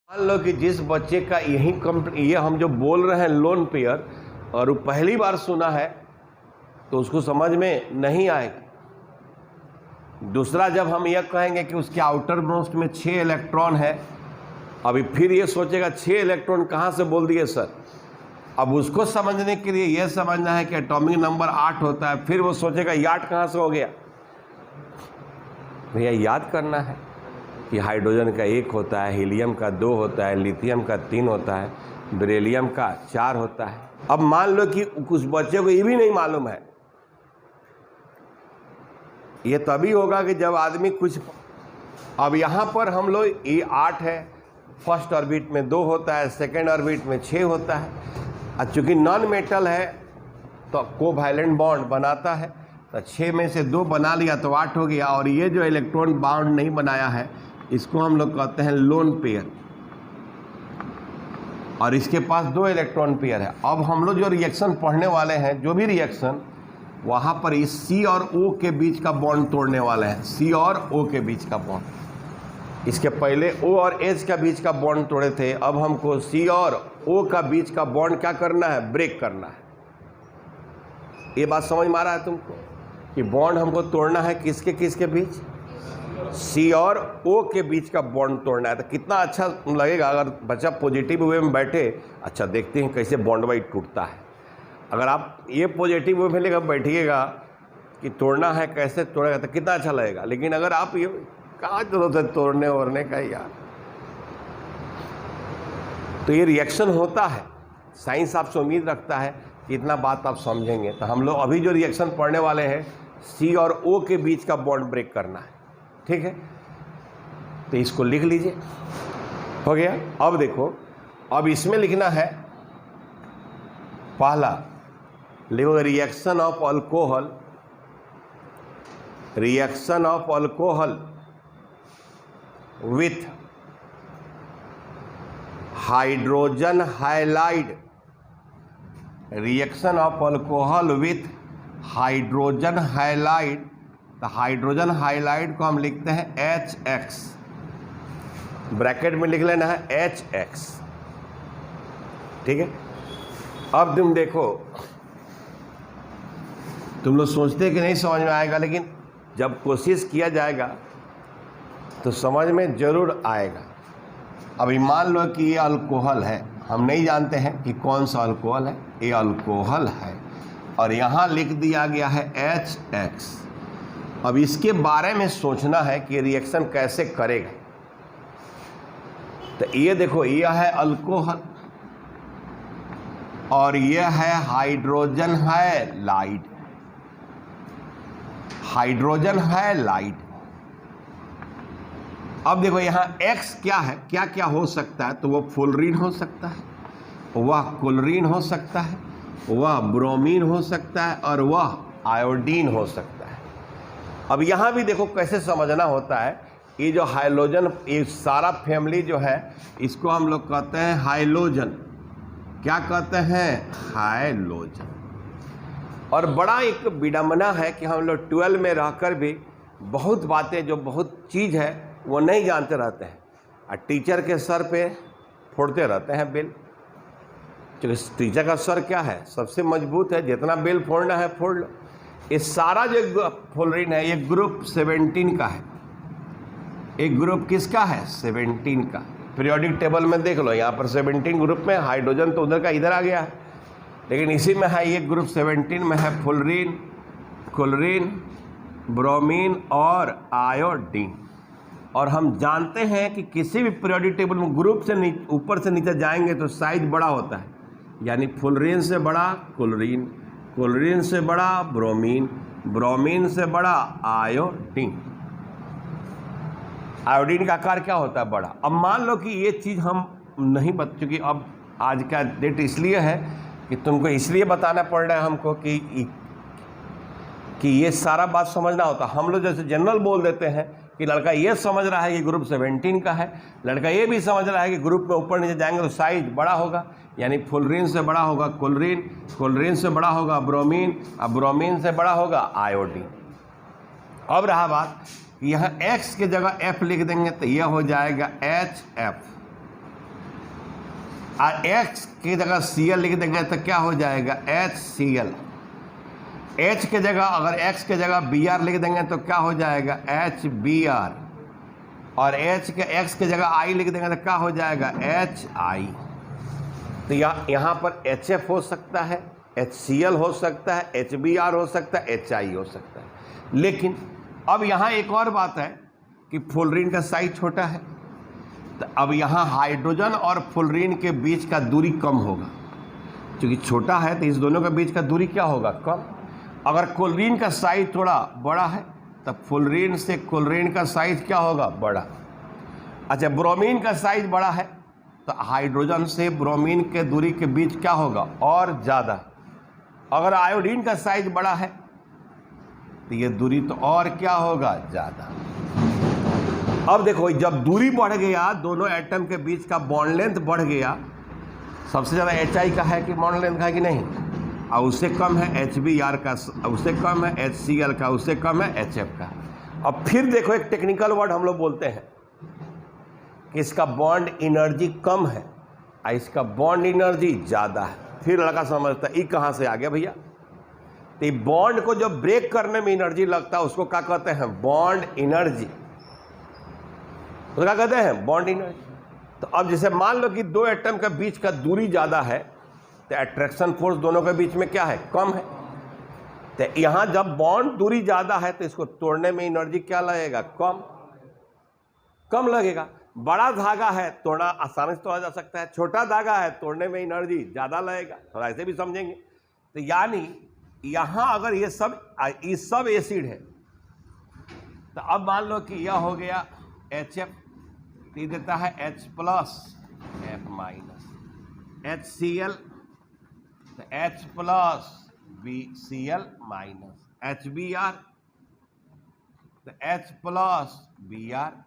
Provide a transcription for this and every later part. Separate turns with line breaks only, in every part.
मान लो कि जिस बच्चे का ये हम जो बोल रहे हैं लोन पेयर और वो पहली बार सुना है तो उसको समझ में नहीं आएगा। दूसरा, जब हम यह कहेंगे कि उसके आउटर मोस्ट में 6 इलेक्ट्रॉन है, अभी फिर ये सोचेगा 6 इलेक्ट्रॉन कहाँ से बोल दिए सर। अब उसको समझने के लिए यह समझना है कि एटॉमिक नंबर 8 होता है, फिर वो सोचेगा ये 8 कहाँ से हो गया। भैया याद करना है कि हाइड्रोजन का 1 होता है, हीलियम का 2 होता है, लिथियम का 3 होता है, बेरिलियम का 4 होता है। अब मान लो कि कुछ बच्चे को ये भी नहीं मालूम है। ये तभी होगा कि जब आदमी कुछ, अब यहाँ पर हम लोग ये 8 है, फर्स्ट ऑर्बिट में 2 होता है, सेकेंड ऑर्बिट में 6 होता है। और चूँकि नॉन मेटल है तो कोवैलेंट बॉन्ड बनाता है, तो 6 में से 2 बना लिया तो 8 हो गया। और ये जो इलेक्ट्रॉन बॉन्ड नहीं बनाया है इसको हम लोग कहते हैं लोन पेयर, और इसके पास 2 इलेक्ट्रॉन पेयर है। अब हम लोग जो रिएक्शन पढ़ने वाले हैं, जो भी रिएक्शन, वहाँ पर इस C और O के बीच का बॉन्ड तोड़ने वाले हैं। C और O के बीच का बॉन्ड, इसके पहले O और H का बीच का बॉन्ड तोड़े थे, अब हमको C और O का बीच का बॉन्ड क्या करना है, ब्रेक करना है। ये बात समझ में आ रहा है तुमको कि बॉन्ड हमको तोड़ना है किसके किसके बीच, C और O के बीच का बॉन्ड तोड़ना है। तो कितना अच्छा लगेगा अगर बच्चा पॉजिटिव वे में बैठे, अच्छा देखते हैं कैसे बॉन्ड वाइड टूटता है। अगर आप ये पॉजिटिव वे में लेकर बैठिएगा कि तोड़ना है कैसे तोड़ेगा तो कितना अच्छा लगेगा। लेकिन अगर आप ये कहाँ जरूरत है तोड़ने ओड़ने का यार। तो ये रिएक्शन होता है, साइंस आपसे उम्मीद रखता है कि इतना बात आप समझेंगे। तो हम लोग अभी जो रिएक्शन पढ़ने वाले हैं, C और O के बीच का बॉन्ड ब्रेक करना है, ठीक है। तो इसको लिख लीजिए, हो गया। अब देखो, अब इसमें लिखना है, पहला लिखो reaction of alcohol, reaction of alcohol with hydrogen halide, reaction of alcohol with hydrogen halide. तो हाइड्रोजन हाइलाइड को हम लिखते हैं HX, ब्रैकेट में लिख लेना है HX, ठीक है। अब तुम देखो, तुम लोग सोचते कि नहीं समझ में आएगा, लेकिन जब कोशिश किया जाएगा तो समझ में जरूर आएगा। अभी मान लो कि ये अल्कोहल है, हम नहीं जानते हैं कि कौन सा अल्कोहल है, ये अल्कोहल है और यहाँ लिख दिया गया है HX। अब इसके बारे में सोचना है कि रिएक्शन कैसे करेगा। तो ये देखो, यह है अल्कोहल और यह है हाइड्रोजन हाइलाइड, हाइड्रोजन हाइलाइड। अब देखो यहाँ X क्या है, क्या क्या हो सकता है। तो वो फ्लोरीन हो सकता है, वह क्लोरीन हो सकता है, वह ब्रोमीन हो सकता है और वह आयोडीन हो सकता है। अब यहाँ भी देखो कैसे समझना होता है। ये जो हाइलोजन, ये सारा फैमिली जो है इसको हम लोग कहते हैं हाइलोजन। क्या कहते हैं, हाइलोजन। और बड़ा एक विडंबना है कि हम लोग 12 में रहकर भी बहुत बातें, जो बहुत चीज़ है वो नहीं जानते रहते हैं और टीचर के सर पे फोड़ते रहते हैं बिल। क्योंकि टीचर का सर क्या है, सबसे मजबूत है, जितना बिल फोड़ना है फोड़ लो। ये सारा जो फ्लोरीन है ये ग्रुप 17 का है। एक ग्रुप किसका है, 17 का। पीरियोडिक टेबल में देख लो, यहाँ पर 17 ग्रुप में, हाइड्रोजन तो उधर का इधर आ गया है, लेकिन इसी में है ये ग्रुप 17 में है फ्लोरीन, क्लोरीन, ब्रोमीन और आयोडीन। और हम जानते हैं कि किसी भी पीरियोडिक टेबल में ग्रुप से ऊपर से नीचे जाएंगे तो साइज बड़ा होता है, यानी फ्लोरीन से बड़ा क्लोरीन, क्लोरीन से बड़ा ब्रोमीन, ब्रोमीन से बड़ा आयोडीन। आयोडीन का आकार क्या होता है, बड़ा। अब मान लो कि ये चीज़ हम नहीं चूँकि अब आज का डेट इसलिए है कि तुमको इसलिए बताना पड़ रहा है हमको कि ये सारा बात समझना होता। हम लोग जैसे जनरल बोल देते हैं कि लड़का ये समझ रहा है कि ग्रुप 17 का है, लड़का ये भी समझ रहा है कि ग्रुप में ऊपर नीचे जाएंगे तो साइज बड़ा होगा, यानी फ्लोरीन से बड़ा होगा क्लोरीन, क्लोरीन से बड़ा होगा ब्रोमीन, और ब्रोमीन से बड़ा होगा आयोडीन। अब रहा बात, यहाँ X की जगह F लिख देंगे तो यह हो जाएगा HF। और X की जगह Cl लिख देंगे तो क्या हो जाएगा, HCl। H की जगह अगर X की जगह Br लिख देंगे तो क्या हो जाएगा, HBr। और X की जगह I लिख देंगे तो क्या हो जाएगा, HI। तो यहाँ पर HF हो सकता है, HCl हो सकता है, HBr हो सकता है, HI हो सकता है। लेकिन अब यहाँ एक और बात है कि फ्लोरीन का साइज छोटा है, तो अब यहाँ हाइड्रोजन और फ्लोरीन के बीच का दूरी कम होगा। क्योंकि छोटा है तो इस दोनों के बीच का दूरी क्या होगा, कम। अगर क्लोरीन का साइज थोड़ा बड़ा है तब फ्लोरीन से क्लोरीन का साइज क्या होगा, बड़ा। अच्छा, ब्रोमीन का साइज बड़ा है तो हाइड्रोजन से ब्रोमीन के दूरी के बीच क्या होगा, और ज़्यादा। अगर आयोडीन का साइज बड़ा है तो ये दूरी तो और क्या होगा, ज़्यादा। अब देखो, जब दूरी बढ़ गया, दोनों एटम के बीच का बॉन्ड लेंथ बढ़ गया, सबसे ज़्यादा HI का है कि बॉन्ड लेंथ का है कि नहीं, और उससे कम है HBr का, उससे कम है HCl का, उससे कम है HF का। अब फिर देखो, एक टेक्निकल वर्ड हम लोग बोलते हैं कि इसका बॉन्ड एनर्जी कम है और इसका बॉन्ड एनर्जी ज़्यादा है। फिर लड़का समझता है ये कहाँ से आ गया भैया। तो बॉन्ड को जो ब्रेक करने में एनर्जी लगता है उसको क्या कहते हैं, बॉन्ड एनर्जी। तो क्या कहते हैं, बॉन्ड एनर्जी। तो अब जैसे मान लो कि दो एटम के बीच का दूरी ज़्यादा है तो अट्रैक्शन फोर्स दोनों के बीच में क्या है, कम है। तो यहाँ जब बॉन्ड दूरी ज़्यादा है तो इसको तोड़ने में एनर्जी क्या लगेगा, कम लगेगा। बड़ा धागा है तोड़ना आसानी से तोड़ा जा सकता है, छोटा धागा है तोड़ने में एनर्जी ज़्यादा लगेगा। थोड़ा ऐसे भी समझेंगे। तो यानी यहाँ अगर ये सब एसिड है तो अब मान लो कि यह हो गया HF, तो देता है H+, F-, HCl तो H+, BCl-, HBr तो H+, Br-,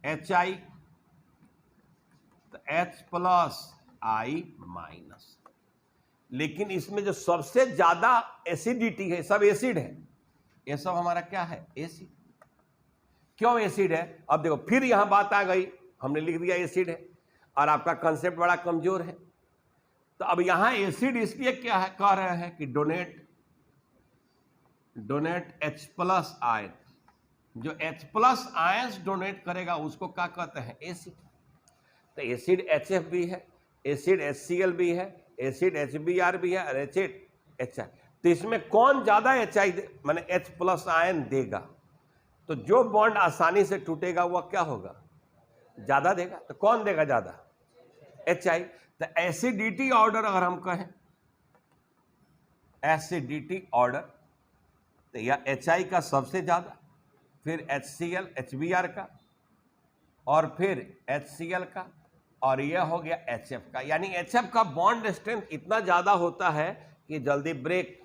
HI तो H+, I-। लेकिन इसमें जो सबसे ज्यादा एसिडिटी है, सब एसिड है, ये सब हमारा क्या है, एसिड। क्यों एसिड है, अब देखो फिर यहां बात आ गई, हमने लिख दिया एसिड है और आपका कंसेप्ट बड़ा कमजोर है। तो अब यहां एसिड इसलिए क्या है, कह रहे हैं कि डोनेट H+ आयन। जो H+ आयंस डोनेट करेगा उसको क्या कहते हैं, एसिड। तो एसिड HF भी है, एसिड HCl भी है, एसिड HBr भी है और एसिड HI। तो इसमें कौन ज्यादा HI माने H+ आयन देगा, तो जो बॉन्ड आसानी से टूटेगा वह क्या होगा, ज्यादा देगा। तो कौन देगा ज्यादा, HI। तो एसिडिटी ऑर्डर अगर हम कहें, एसिडिटी ऑर्डर, तो यह HI का सबसे ज्यादा, फिर HCl HBr का, और फिर HCl का, और यह हो गया HF का। यानी HF का बॉन्ड स्ट्रेंथ इतना ज्यादा होता है कि जल्दी ब्रेक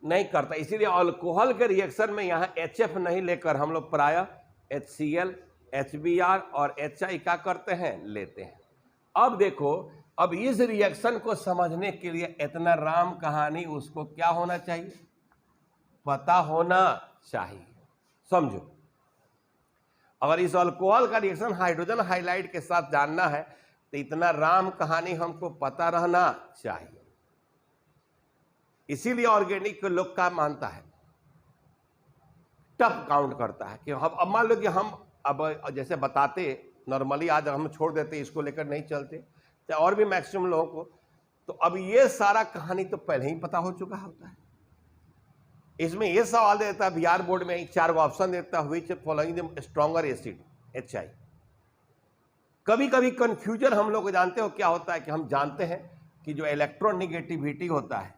नहीं करता। इसीलिए अल्कोहल के रिएक्शन में यहां HF नहीं लेकर हम लोग प्रायः HCl HBr और HI क्या करते हैं, लेते हैं। अब देखो, अब इस रिएक्शन को समझने के लिए इतना राम कहानी उसको क्या होना चाहिए, पता होना चाहिए। समझो, अगर इस अल्कोहल का रिएक्शन हाइड्रोजन हाइलाइड के साथ जानना है तो इतना राम कहानी हमको पता रहना चाहिए। इसीलिए ऑर्गेनिक के लोग का मानता है, टफ काउंट करता है कि अब मान लो कि हम अब जैसे बताते नॉर्मली, आज हम छोड़ देते, इसको लेकर नहीं चलते, चाहे और भी मैक्सिमम लोगों को, तो अब ये सारा कहानी तो पहले ही पता हो चुका होता है। इसमें ये सवाल देता है बिहार बोर्ड में, 4 ऑप्शन देता है, which following the stronger acid, HI। कभी कभी कंफ्यूजन हम लोग जानते हो क्या होता है कि हम जानते हैं कि जो इलेक्ट्रॉन निगेटिविटी होता है,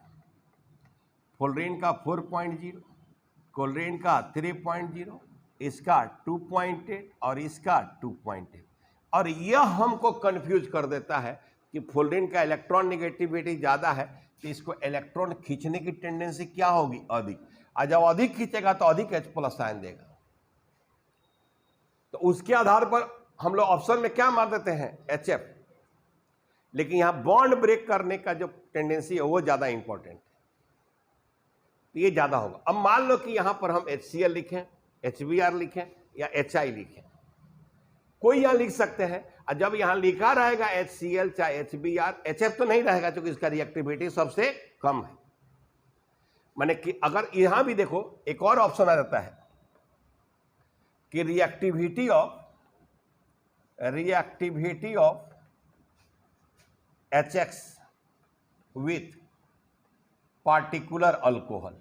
फ्लोरीन का 4.0, क्लोरीन का 3.0, इसका 2.8 और इसका 2.8, और यह हमको कंफ्यूज कर देता है कि फ्लोरीन का इलेक्ट्रॉन निगेटिविटी ज़्यादा है तो इसको इलेक्ट्रॉन खींचने की टेंडेंसी क्या होगी, अधिक। और जब अधिक खींचेगा तो अधिक H+ आयन देगा। तो उसके आधार पर हम लोग ऑप्शन में क्या मार देते हैं, HF। लेकिन यहां बॉन्ड ब्रेक करने का जो टेंडेंसी है वो ज़्यादा इंपॉर्टेंट है, तो ये ज़्यादा होगा। अब मान लो कि यहां पर हम HCl लिखें, HBr लिखें या HI लिखें, कोई यहां लिख सकते हैं, और जब यहां लिखा रहेगा HCl चाहे HBr, HF तो नहीं रहेगा क्योंकि इसका रिएक्टिविटी सबसे कम है। माने कि अगर यहां भी देखो एक और ऑप्शन आ जाता है कि reactivity of HX with particular alcohol,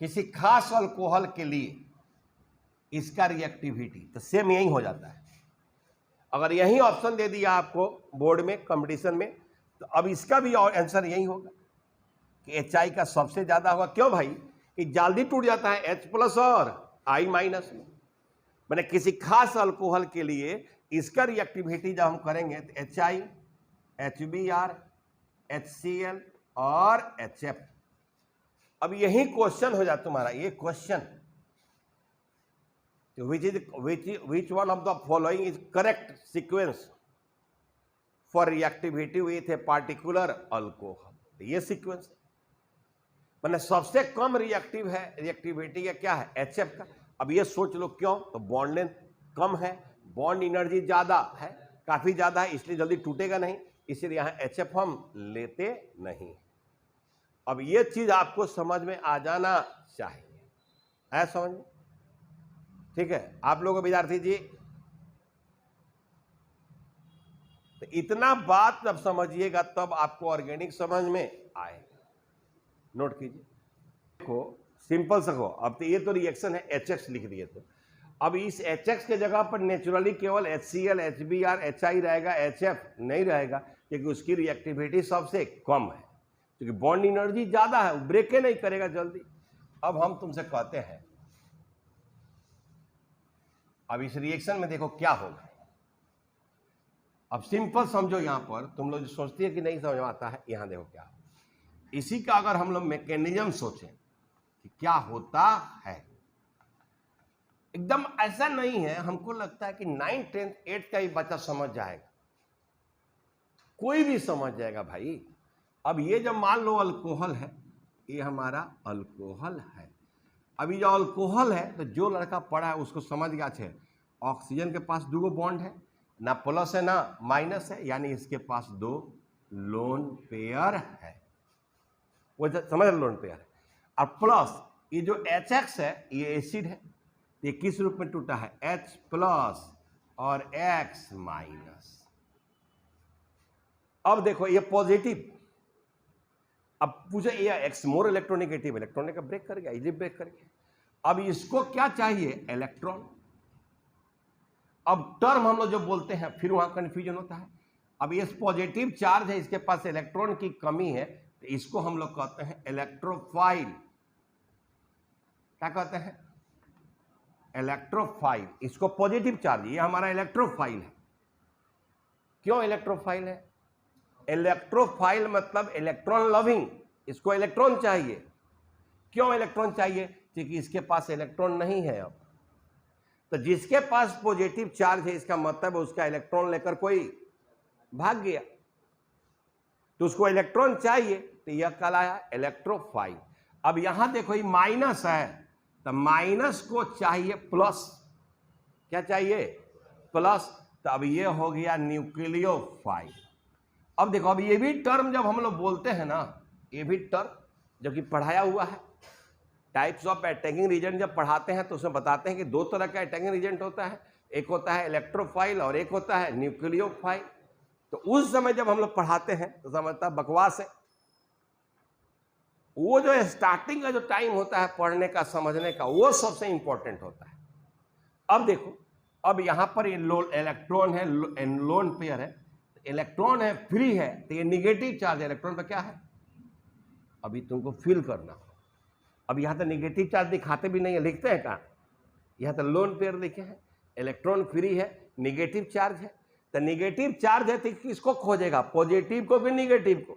किसी खास अल्कोहल के लिए इसका रिएक्टिविटी तो सेम यही हो जाता है। अगर यही ऑप्शन दे दिया आपको बोर्ड में कंपटीशन में, तो अब इसका भी आंसर यही होगा कि HI का सबसे ज्यादा होगा। क्यों भाई? कि जल्दी टूट जाता है H+ और I- में। मैंने किसी खास अल्कोहल के लिए इसका रिएक्टिविटी जब हम करेंगे तो HI, HBr, HCl और HF। अब यही क्वेश्चन हो जाता तुम्हारा, ये question which one of the following is correct sequence for reactivity with a particular alcohol? ये सीक्वेंस मैंने सबसे कम रिएक्टिव है, रिएक्टिविटी का क्या है? HF का। अब ये सोच लो क्यों? तो बॉन्ड लेंथ कम है, बॉन्ड एनर्जी ज्यादा है, काफी ज्यादा है, इसलिए जल्दी टूटेगा नहीं, इसलिए यहां HF हम लेते नहीं। अब ये चीज आपको समझ में आ जाना चाहिए, है समझ में? ठीक है आप लोगों विद्यार्थी जी, तो इतना बात जब समझिएगा तब आपको ऑर्गेनिक समझ में आएगा। नोट कीजिए, देखो सिंपल सा हो। अब तो ये तो रिएक्शन है, HX लिख दिए, तो अब इस HX के जगह पर नेचुरली केवल HCl, HBr, HI रहेगा, HF नहीं रहेगा, क्योंकि उसकी रिएक्टिविटी सबसे कम है, क्योंकि बॉन्ड एनर्जी ज्यादा है, वो ब्रेक नहीं करेगा जल्दी। अब हम तुमसे कहते हैं, अब इस रिएक्शन में देखो क्या होगा। अब सिंपल समझो, यहां पर तुम लोग जो सोचती है कि नहीं समझ में आता है, यहां देखो क्या। इसी का अगर हम लोग मैकेनिज्म सोचें कि क्या होता है, एकदम ऐसा नहीं है। हमको लगता है कि 9th 10th 8th का ही बच्चा समझ जाएगा, कोई भी समझ जाएगा भाई। अब ये जब मान लो अल्कोहल है, ये हमारा अल्कोहल है। अभी जो अल्कोहल है, तो जो लड़का पढ़ा है उसको समझ गया है, ऑक्सीजन के पास 2 बॉन्ड है, ना प्लस है ना माइनस है, यानी इसके पास 2 लोन पेयर है। वो समझ लोन पेयर है। और प्लस ये जो HX है, ये एसिड है, ये किस रूप में टूटा है? H+ और X-। अब देखो ये पॉजिटिव, अब पूछे ये X मोर इलेक्ट्रोनेगेटिव, इलेक्ट्रॉन का ब्रेक कर गया, इजी ब्रेक कर गया। अब इसको क्या चाहिए? इलेक्ट्रॉन। अब टर्म हम लोग जो बोलते हैं फिर वहां कंफ्यूजन होता है। अब ये पॉजिटिव चार्ज है, इसके पास इलेक्ट्रॉन की कमी है, तो इसको हम लोग कहते हैं इलेक्ट्रोफाइल। क्या कहते हैं? इलेक्ट्रोफाइल। इसको पॉजिटिव चार्ज, ये हमारा इलेक्ट्रोफाइल है। क्यों इलेक्ट्रोफाइल है? इलेक्ट्रोफाइल मतलब इलेक्ट्रॉन लविंग, इसको इलेक्ट्रॉन चाहिए। क्यों इलेक्ट्रॉन चाहिए? क्योंकि इसके पास इलेक्ट्रॉन नहीं है। अब तो जिसके पास पॉजिटिव चार्ज है, इसका मतलब उसका इलेक्ट्रॉन लेकर कोई भाग गया, तो उसको इलेक्ट्रॉन चाहिए, तो यह कहलाया इलेक्ट्रोफाइल। अब यहां देखो ये माइनस है, तो माइनस को चाहिए प्लस। क्या चाहिए? प्लस। तो अब ये हो गया न्यूक्लियोफाइल। अब देखो, अब ये भी टर्म जब हम लोग बोलते हैं ना, ये भी टर्म जबकि पढ़ाया हुआ है, टाइप्स ऑफ अटैकिंग रीजेंट जब पढ़ाते हैं तो उसमें बताते हैं कि 2 तरह का अटैकिंग रीजेंट होता है, एक होता है इलेक्ट्रोफाइल और एक होता है न्यूक्लियोफाइल। तो उस समय जब हम लोग पढ़ाते हैं तो समझता बकवास है। वो जो स्टार्टिंग का जो टाइम होता है पढ़ने का, समझने का, वो सबसे इंपॉर्टेंट होता है। अब देखो, अब यहां पर ये इलेक्ट्रॉन है, लोन पेयर है, इलेक्ट्रॉन है, फ्री है, तो ये निगेटिव चार्ज है। इलेक्ट्रॉन पर क्या है अभी तुमको फील करना। अब यहां तो निगेटिव चार्ज दिखाते भी नहीं है, लिखते हैं कहां? यहां तो लोन पेयर लिखे हैं, इलेक्ट्रॉन फ्री है, निगेटिव चार्ज है। तो निगेटिव चार्ज है तो किसको खोजेगा? पॉजिटिव को कि निगेटिव को?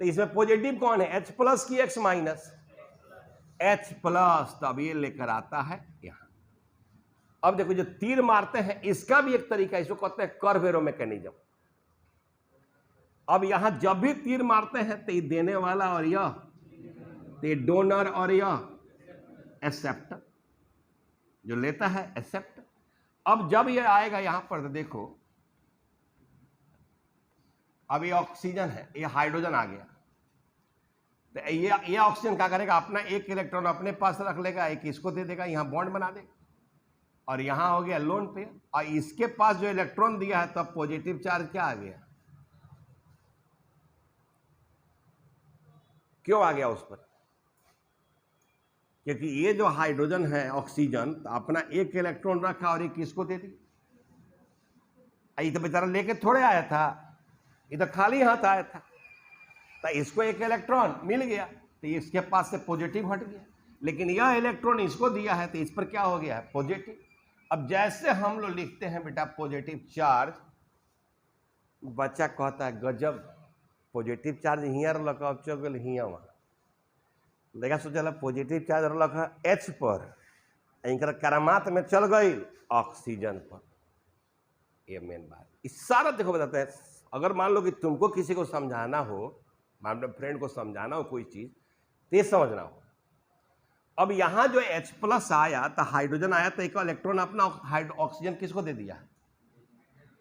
तो इसमें पॉजिटिव कौन है? H+ की X-। H+। तो अब ये लेकर आता है यहां। अब देखो जो तीर मारते हैं इसका भी एक तरीका, इसको कहते हैं कर्व एरो मैकेनिज्म। अब यहां जब भी तीर मारते हैं तो ये देने वाला और यह, तो ये डोनर और यह एक्सेप्टर, जो लेता है एक्सेप्टर। अब जब ये आएगा यहां पर तो देखो, अब ये ऑक्सीजन है, ये हाइड्रोजन आ गया, तो ये ऑक्सीजन क्या करेगा, अपना एक इलेक्ट्रॉन अपने पास रख लेगा, एक इसको दे देगा, यहां बॉन्ड बना देगा, और यहां हो गया लोन पेयर, और इसके पास जो इलेक्ट्रॉन दिया है तब पॉजिटिव चार्ज क्या आ गया, क्यों आ गया उस पर, क्योंकि ये जो हाइड्रोजन है ऑक्सीजन तो अपना एक इलेक्ट्रॉन रखा और एक किसको दे दी, ये तो बेचारा लेके थोड़े आया था, ये तो खाली हाथ आया था, तो इसको एक इलेक्ट्रॉन मिल गया तो इसके पास से पॉजिटिव हट गया, लेकिन यह इलेक्ट्रॉन इसको दिया है तो इस पर क्या हो गया है, पॉजिटिव। अब जैसे हम लोग लिखते हैं बेटा पॉजिटिव चार्ज, बच्चा कहता है गजब पॉजिटिव चार्ज हियर लगा चल गल हिया वहाँ, देखा सोचा पॉजिटिव चार्ज रखा एच पर, इनकर करामात में चल गई ऑक्सीजन पर, ये मेन बात। इस सारा देखो बताते हैं, अगर मान लो कि तुमको किसी को समझाना हो, अपने फ्रेंड को समझाना हो कोई चीज, तो ये समझना हो। अब यहां जो H प्लस आया तो हाइड्रोजन आया, तो एक इलेक्ट्रॉन अपना ऑक्सीजन किसको दे दिया,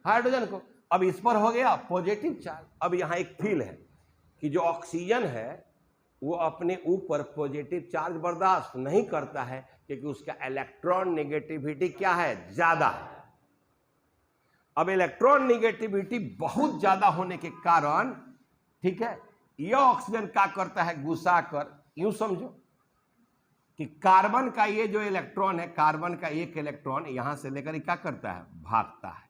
हाइड्रोजन को। अब इस पर हो गया पॉजिटिव चार्ज। अब यहां एक फील है कि जो ऑक्सीजन है वो अपने ऊपर पॉजिटिव चार्ज बर्दाश्त नहीं करता है, क्योंकि उसका इलेक्ट्रॉन नेगेटिविटी क्या है, ज्यादा है। अब इलेक्ट्रॉन नेगेटिविटी बहुत ज्यादा होने के कारण, ठीक है, यह ऑक्सीजन क्या करता है, घुसा कर, यूं समझो कि कार्बन का ये जो इलेक्ट्रॉन है, कार्बन का एक इलेक्ट्रॉन यहां से लेकर क्या करता है, भागता है,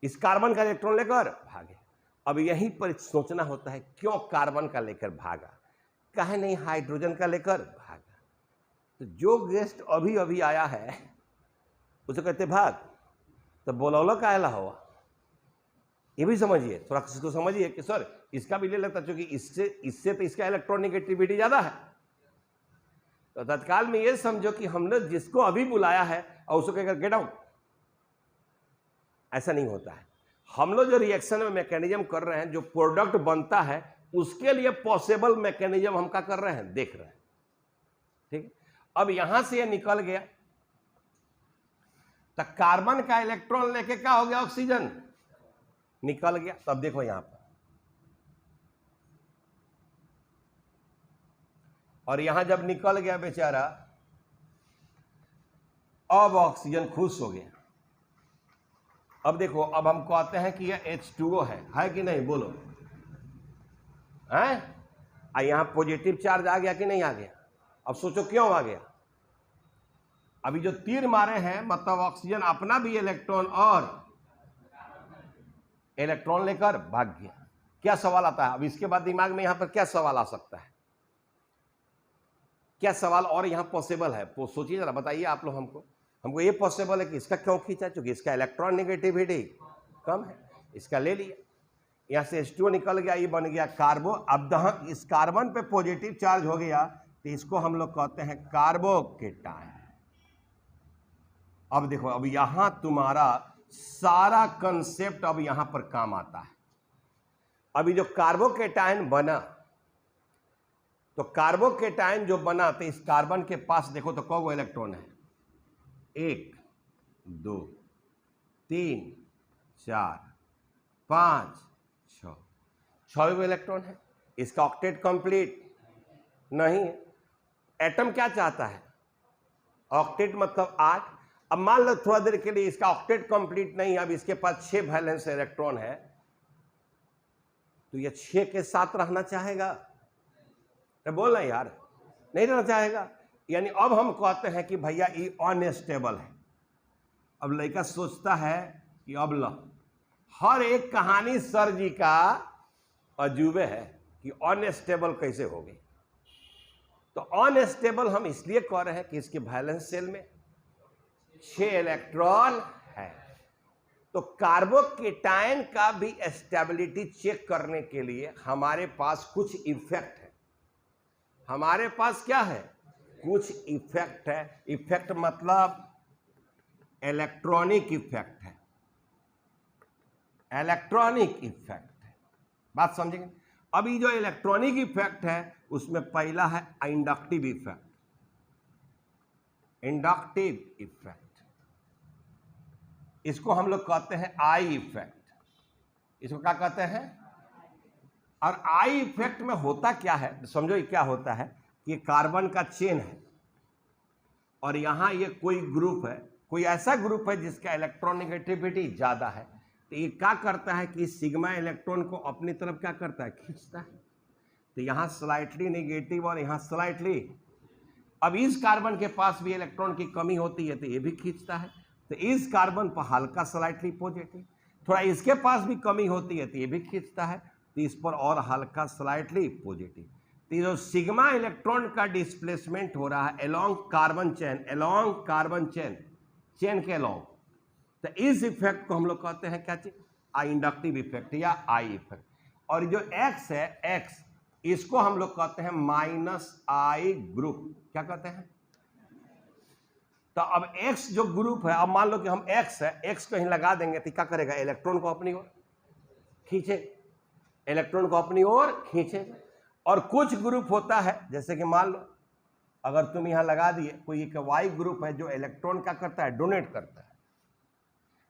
इस कार्बन का इलेक्ट्रॉन लेकर भागे। अब यहीं पर सोचना होता है क्यों कार्बन का लेकर भागा, काहे नहीं हाइड्रोजन का लेकर भागा। तो जो गेस्ट अभी अभी आया है उसे कहते भाग, तो बोलौला काहेला हुआ, ये भी समझिए, थोड़ा इसको समझिए कि सर इसका भी ले लेता, क्योंकि इससे तो इसका इलेक्ट्रॉन नेगेटिविटी ज्यादा है। तो तत्काल में ये समझो कि हमने जिसको अभी बुलाया है और उसको कहकर गेट आउट, ऐसा नहीं होता है। हम लोग जो रिएक्शन में मैकेनिज्म कर रहे हैं, जो प्रोडक्ट बनता है उसके लिए पॉसिबल मैकेनिज्म हम क्या कर रहे हैं, देख रहे हैं, ठीक है। अब यहां से ये निकल गया तो कार्बन का इलेक्ट्रॉन लेके क्या हो गया, ऑक्सीजन निकल गया। तब देखो यहां पर, और यहां जब निकल गया बेचारा, अब ऑक्सीजन खुश हो गया। अब देखो, अब हम कहते हैं कि यह H2O है कि नहीं, बोलो है, यहां पॉजिटिव चार्ज आ गया कि नहीं आ गया। अब सोचो क्यों आ गया, अभी जो तीर मारे हैं मतलब ऑक्सीजन अपना भी इलेक्ट्रॉन और इलेक्ट्रॉन लेकर भाग गया। क्या सवाल आता है अब इसके बाद दिमाग में यहां पर क्या सवाल आ सकता है, क्या सवाल और यहां पॉसिबल है, सोचिए जरा, बताइए आप लोग हमको ये पॉसिबल है कि इसका क्यों खींचा, क्योंकि इसका इलेक्ट्रॉन नेगेटिविटी कम है, इसका ले लिया, यहां से H2O निकल गया, ये बन गया कार्बो। अब इस कार्बन पे पॉजिटिव चार्ज हो गया तो इसको हम लोग कहते हैं कार्बोकेटायन। अब देखो, अब यहां तुम्हारा सारा कंसेप्ट अब यहां पर काम आता है। अभी जो कार्बोकेटायन बना, तो कार्बोकेटायन जो बना तो इस कार्बन के पास देखो तो कौन इलेक्ट्रॉन है, 1 2 3 4 5 6 6 इलेक्ट्रॉन है। इसका ऑक्टेट कंप्लीट नहीं है। एटम क्या चाहता है, ऑक्टेट मतलब 8। अब मान लो थोड़ा देर के लिए इसका ऑक्टेट कंप्लीट नहीं है, अब इसके पास 6 वैलेंस इलेक्ट्रॉन है, तो ये 6 के साथ रहना चाहेगा, बोलना यार, नहीं रहना चाहेगा। यानी अब हम कहते हैं कि भैया ये अनस्टेबल है। अब लड़का सोचता है कि अब लो, हर एक कहानी सर जी का अजूबे है कि अनस्टेबल कैसे हो गई। तो अनस्टेबल हम इसलिए कह रहे हैं कि इसके वैलेंस शेल में 6 इलेक्ट्रॉन है। तो कार्बोकेटायन का भी स्टेबिलिटी चेक करने के लिए हमारे पास कुछ इफेक्ट है। हमारे पास क्या है, कुछ इफेक्ट है। इफेक्ट मतलब इलेक्ट्रॉनिक इफेक्ट है, इलेक्ट्रॉनिक इफेक्ट है, बात समझेंगे। अभी जो इलेक्ट्रॉनिक इफेक्ट है उसमें पहला है इंडक्टिव इफेक्ट। इंडक्टिव इफेक्ट इसको हम लोग कहते हैं आई इफेक्ट। इसको क्या कहते हैं? और आई इफेक्ट में होता क्या है, समझो ये क्या होता है कि कार्बन का चेन है और यहां ये कोई ग्रुप है, कोई ऐसा ग्रुप है जिसका इलेक्ट्रोनेगेटिविटी ज्यादा है, तो ये क्या करता है कि सिग्मा इलेक्ट्रॉन को अपनी तरफ क्या करता है, खींचता है। तो यहां स्लाइटली नेगेटिव और यहां स्लाइटली, अब इस कार्बन के पास भी इलेक्ट्रॉन की कमी होती है तो ये भी खींचता है, तो इस कार्बन पर हल्का स्लाइटली पॉजिटिव, थोड़ा इसके पास भी कमी होती है तो ये भी खींचता है, तो इस पर और हल्का स्लाइटली पॉजिटिव। तो जो सिग्मा इलेक्ट्रॉन का डिस्प्लेसमेंट हो रहा है along carbon chain, along carbon chain, chain के अलोंग, तो इस इफेक्ट को हम लोग कहते हैं क्या चीज, आई इंडक्टिव इफेक्ट या आई इफेक्ट। और जो एक्स है, एक्स, इसको हम लोग कहते हैं माइनस आई ग्रुप। क्या कहते हैं? तो अब एक्स जो ग्रुप है, अब मान लो कि हम एक्स है, एक्स कहीं लगा देंगे तो क्या करेगा, इलेक्ट्रॉन को अपनी ओर खींचे, इलेक्ट्रॉन को अपनी ओर खींचे। और कुछ ग्रुप होता है, जैसे कि मान लो अगर तुम यहां लगा दिए, कोई एक वाई ग्रुप है जो इलेक्ट्रॉन क्या करता है, डोनेट करता है,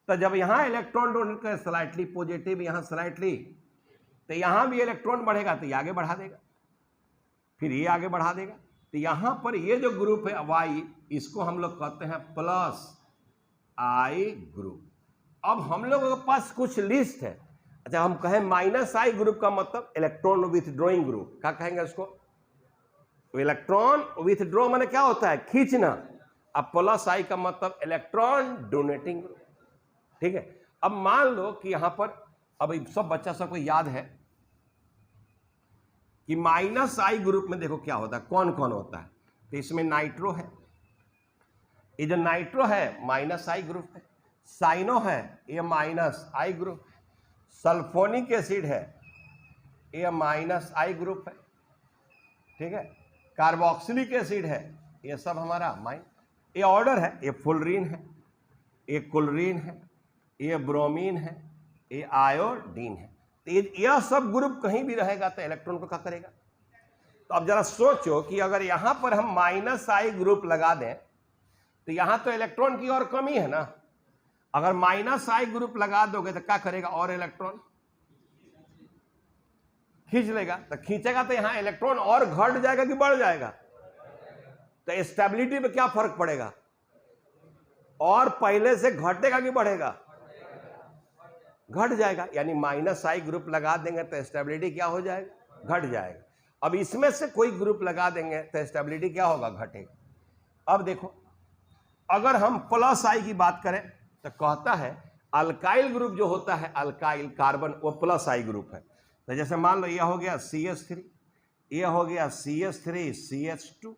तो जब यहां इलेक्ट्रॉन डोनेट करे स्लाइटली पॉजिटिव, यहां स्लाइटली, तो यहां भी इलेक्ट्रॉन बढ़ेगा तो ये आगे बढ़ा देगा, फिर ये आगे बढ़ा देगा। तो यहां पर ये जो ग्रुप है वाई, इसको हम लोग कहते हैं प्लस आई ग्रुप। अब हम लोगों के पास कुछ लिस्ट है, अच्छा हम कहें माइनस आई ग्रुप का मतलब इलेक्ट्रॉन विथड्रॉइंग ग्रुप, क्या कहेंगे उसको, इलेक्ट्रॉन विथड्रॉ माने क्या होता है, खींचना। अब प्लस आई का मतलब इलेक्ट्रॉन डोनेटिंग ग्रुप, ठीक है। अब मान लो कि यहां पर, अब सब बच्चा सबको याद है कि माइनस आई ग्रुप में देखो क्या होता है, कौन कौन होता है, तो इसमें नाइट्रो है, ये जो नाइट्रो है माइनस आई ग्रुप है, साइनो है ये माइनस आई ग्रुप, सल्फोनिक एसिड है ये माइनस आई ग्रुप है, ठीक है, कार्बोक्सिलिक एसिड है ये सब हमारा माइन, ये ऑर्डर है, ये फुलरीन है, ये क्लोरीन है, ये ब्रोमीन है, ये आयोडीन है। तो यह सब ग्रुप कहीं भी रहेगा तो इलेक्ट्रॉन को क्या करेगा। तो अब जरा सोचो कि अगर यहां पर हम माइनस आई ग्रुप लगा दें तो यहां तो इलेक्ट्रॉन की और कमी है ना, अगर माइनस आई ग्रुप लगा दोगे तो क्या करेगा, और इलेक्ट्रॉन खींच लेगा, तो खींचेगा तो यहां इलेक्ट्रॉन और घट जाएगा कि बढ़ जाएगा, तो स्टेबिलिटी में क्या फर्क पड़ेगा, और पहले से घटेगा कि बढ़ेगा, घट जाएगा। यानी माइनस आई ग्रुप लगा देंगे तो स्टेबिलिटी क्या हो जाएगा, घट जाएगा। अब इसमें से कोई ग्रुप लगा देंगे तो स्टेबिलिटी क्या होगा, घटेगा। अब देखो अगर हम प्लस आई की बात करें तो कहता है अल्काइल ग्रुप जो होता है, अल्काइल कार्बन, वो प्लस आई ग्रुप है। तो जैसे मान लो यह हो गया CH3, यह हो गया CH3 CH2,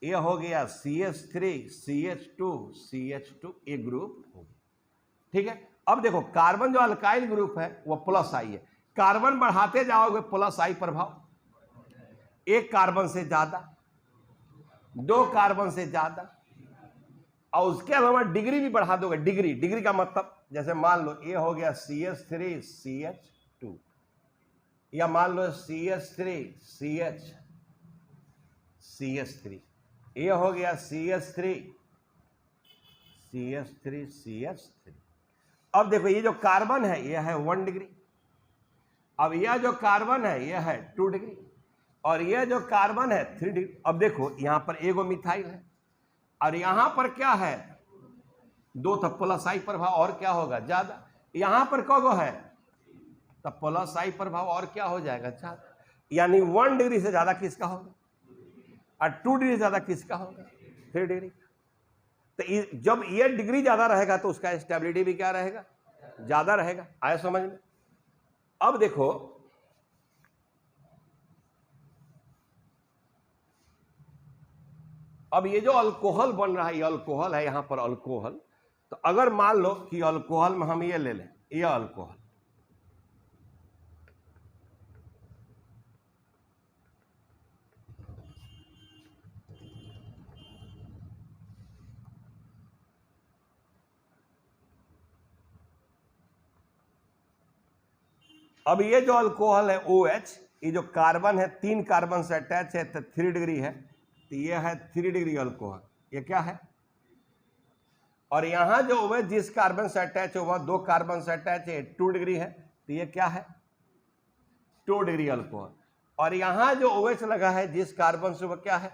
यह हो गया CH3 CH2 CH2, ये ग्रुप हो गया, ठीक है। अब देखो कार्बन जो अल्काइल ग्रुप है वो प्लस आई है, कार्बन बढ़ाते जाओगे प्लस आई प्रभाव, एक कार्बन से ज्यादा, दो कार्बन से ज्यादा, और उसके अलावा डिग्री भी बढ़ा दोगे, डिग्री, डिग्री का मतलब जैसे मान लो ये हो गया CH3 CH2, या मान लो CH3 CH3, ये हो गया CH3 CH3। अब देखो ये जो कार्बन है ये है 1 डिग्री, अब यह जो कार्बन है ये है 2 डिग्री, और यह जो कार्बन है 3 डिग्री। अब देखो यहां पर एगो मिथाइल है और यहां पर क्या है, दो, तो प्लस आई प्रभाव और क्या होगा, ज्यादा। यहां पर कौगो है, तो प्लस आई प्रभाव और क्या हो जाएगा, ज्यादा। यानी 1 डिग्री से ज्यादा किसका होगा, और 2 डिग्री से ज्यादा किसका होगा, 3 डिग्री। तो जब ये डिग्री ज्यादा रहेगा तो उसका स्टेबिलिटी भी क्या रहेगा, ज्यादा रहेगा। आया समझ में। अब देखो अब ये जो अल्कोहल बन रहा है, ये अल्कोहल है, यहां पर अल्कोहल, तो अगर मान लो कि अल्कोहल में हम ये ले लें, ये अल्कोहल, अब ये जो अल्कोहल है OH, ये जो कार्बन है 3 कार्बन से अटैच है तो 3 डिग्री है, तो ये है 3 डिग्री अल्कोहल, ये क्या है। और यहां जो OH जिस कार्बन से अटैच है वह 2 कार्बन से अटैच है, 2 डिग्री है, तो ये क्या है 2 डिग्री अल्कोहल। और यहां जो OH लगा है जिस कार्बन से वह क्या है,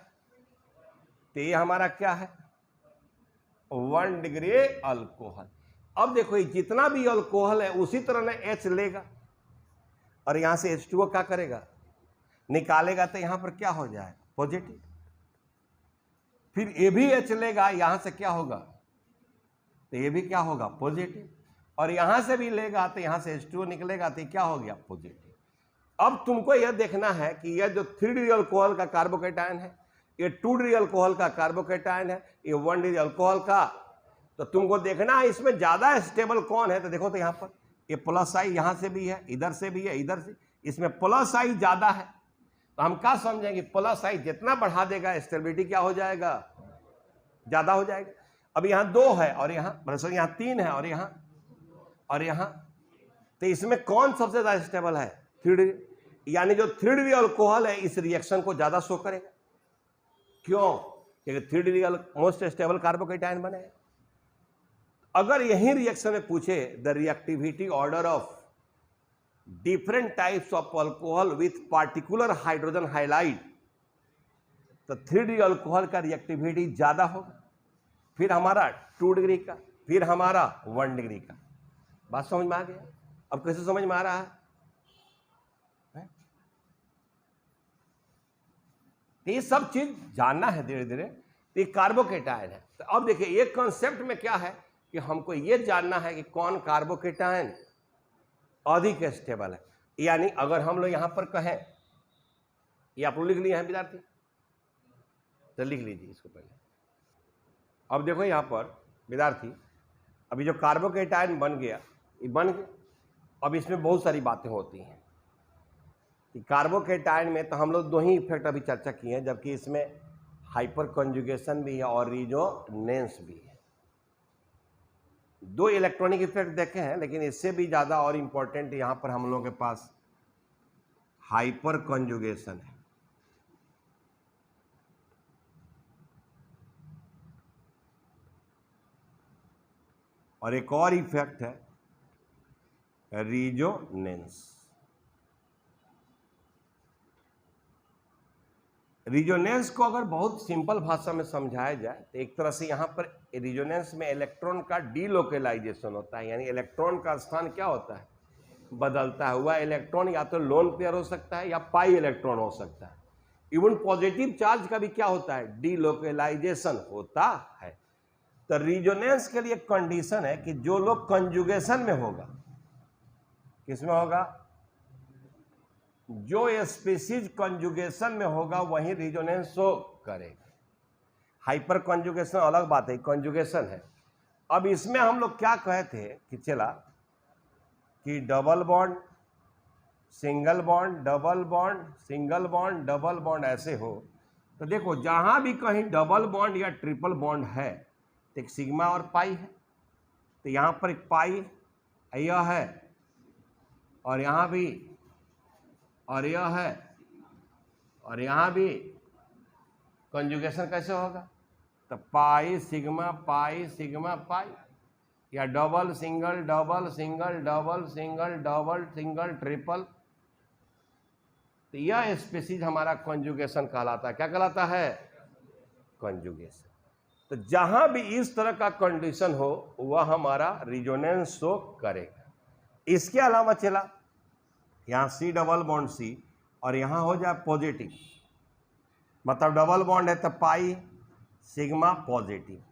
तो ये हमारा क्या है 1 डिग्री अल्कोहल। अब देखो जितना भी अल्कोहल है उसी तरह ना H लेगा और यहां से H2O क्या करेगा निकालेगा, तो यहां पर क्या हो जाएगा पॉजिटिव। फिर ये भी H लेगा, यहां से क्या होगा, तो ये भी क्या होगा पॉजिटिव। और यहां से भी लेगा तो यहां से H2O निकलेगा, तो क्या हो गया पॉजिटिव। अब तुमको यह देखना है कि यह जो 3 डिग्री अल्कोहल का कार्बोकेटायन है, ये 2 डिग्री अल्कोहल का कार्बोकेटायन है, ये 1 डिग्री अल्कोहल का, तो तुमको देखना है इसमें ज्यादा स्टेबल कौन है। तो देखो तो यहां पर ये प्लस आई यहां से भी है, इधर से भी है, इधर से, इसमें प्लस आई ज्यादा है, तो हम क्या समझेंगे प्लस आई जितना बढ़ा देगा स्टेबिलिटी क्या हो जाएगा ज्यादा हो जाएगा। अब यहाँ 2 है और यहाँ 3 है और यहाँ, तो इसमें कौन सबसे ज्यादा स्टेबल है 3 डिग्री, यानी जो 3 डिग्री अल्कोहल है इस रिएक्शन को ज्यादा शो करेगा। क्यों, क्योंकि 3 डिग्री मोस्ट स्टेबल कार्बोकेटायन बने। अगर यही रिएक्शन में पूछे the reactivity order of different types of alcohol with particular hydrogen highlight, तो 3 डिग्री अल्कोहल का रिएक्टिविटी ज्यादा होगा, फिर हमारा 2 डिग्री का, फिर हमारा 1 डिग्री का। बात समझ में आ गया। अब कैसे समझ में आ रहा है, तो ये सब चीज जानना है धीरे धीरे। तो ये कार्बोकेटायन है। तो अब देखिए एक कॉन्सेप्ट में क्या है कि हमको ये जानना है कि कौन कार्बोकेटायन अधिक स्टेबल है। यानी अगर हम लोग यहां पर कहें, ये आप लोग लिख लिए हैं विद्यार्थी, तो लिख लीजिए इसको पहले। अब देखो यहां पर विद्यार्थी, अभी जो कार्बोकेटायन बन गया ये बन गया। अब इसमें बहुत सारी बातें होती हैं कि कार्बोकेटायन में तो हम लोग 2 ही इफेक्ट अभी चर्चा किए हैं, जबकि इसमें हाइपर कॉन्जुगेशन भी है और रिजोनेंस भी है। 2 इलेक्ट्रॉनिक इफेक्ट देखे हैं, लेकिन इससे भी ज़्यादा और इम्पोर्टेंट यहाँ पर हम लोगों के पास हाइपर कॉन्जुगेशन है। और एक और इफेक्ट है रिजोनेंस। रिजोनेंस को अगर बहुत सिंपल भाषा में समझाया जाए तो एक तरह से यहाँ पर रिजोनेंस में इलेक्ट्रॉन का डीलोकेलाइजेशन होता है, यानी इलेक्ट्रॉन का स्थान क्या होता है बदलता है। वह इलेक्ट्रॉन या तो लोन पेयर हो सकता है या पाई इलेक्ट्रॉन हो सकता है। इवन पॉजिटिव चार्ज का भी क्या होता है डीलोकेलाइजेशन होता है। तो रिजोनेंस के लिए कंडीशन है कि जो लोग कंजुगेशन में होगा, किसमें होगा, जो स्पीशीज कंजुगेशन में होगा वही रिजोनेंस शो करेगा। हाइपर कंजुगेशन अलग बात है, कंजुगेशन है। अब इसमें हम लोग क्या कहे थे कि चला कि double bond single bond double bond single bond double bond ऐसे हो, तो देखो जहां भी कहीं डबल बॉन्ड या ट्रिपल बॉन्ड है तो एक सिग्मा और पाई है। तो यहां पर एक पाई यह है और यहां भी और यह है और यहां भी कंजुगेशन कैसे होगा, तो पाई सिग्मा पाई, या double single double single double single double single triple. तो यह स्पीशीज हमारा कंजुगेशन कहलाता है। क्या कहलाता है कंजुगेशन। तो जहां भी इस तरह का कंडीशन हो वह हमारा रिजोनेंस शो करेगा। इसके अलावा चला यहाँ C डबल बॉन्ड C और यहाँ हो जाए पॉजिटिव, मतलब डबल बॉन्ड है तो pi sigma positive,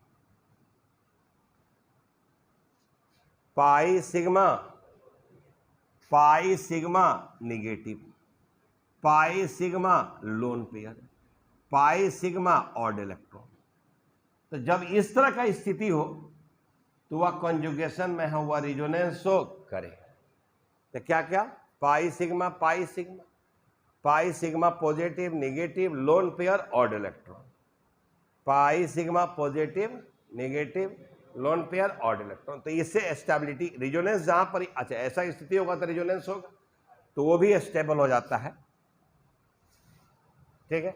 pi sigma negative, pi sigma lone pair, pi sigma odd electron. तो जब इस तरह का स्थिति हो तो वह कंजुगेशन में है, वह रिजोनेंस शो करे। तो क्या क्या pi sigma positive negative lone pair odd electron, pi sigma positive negative lone pair odd electron. तो इससे स्टेबिलिटी रिजोनेंस जहां पर अच्छा ऐसा स्थिति होगा तो रिजोनेंस होगा, तो वो भी स्टेबल हो जाता है। ठीक है।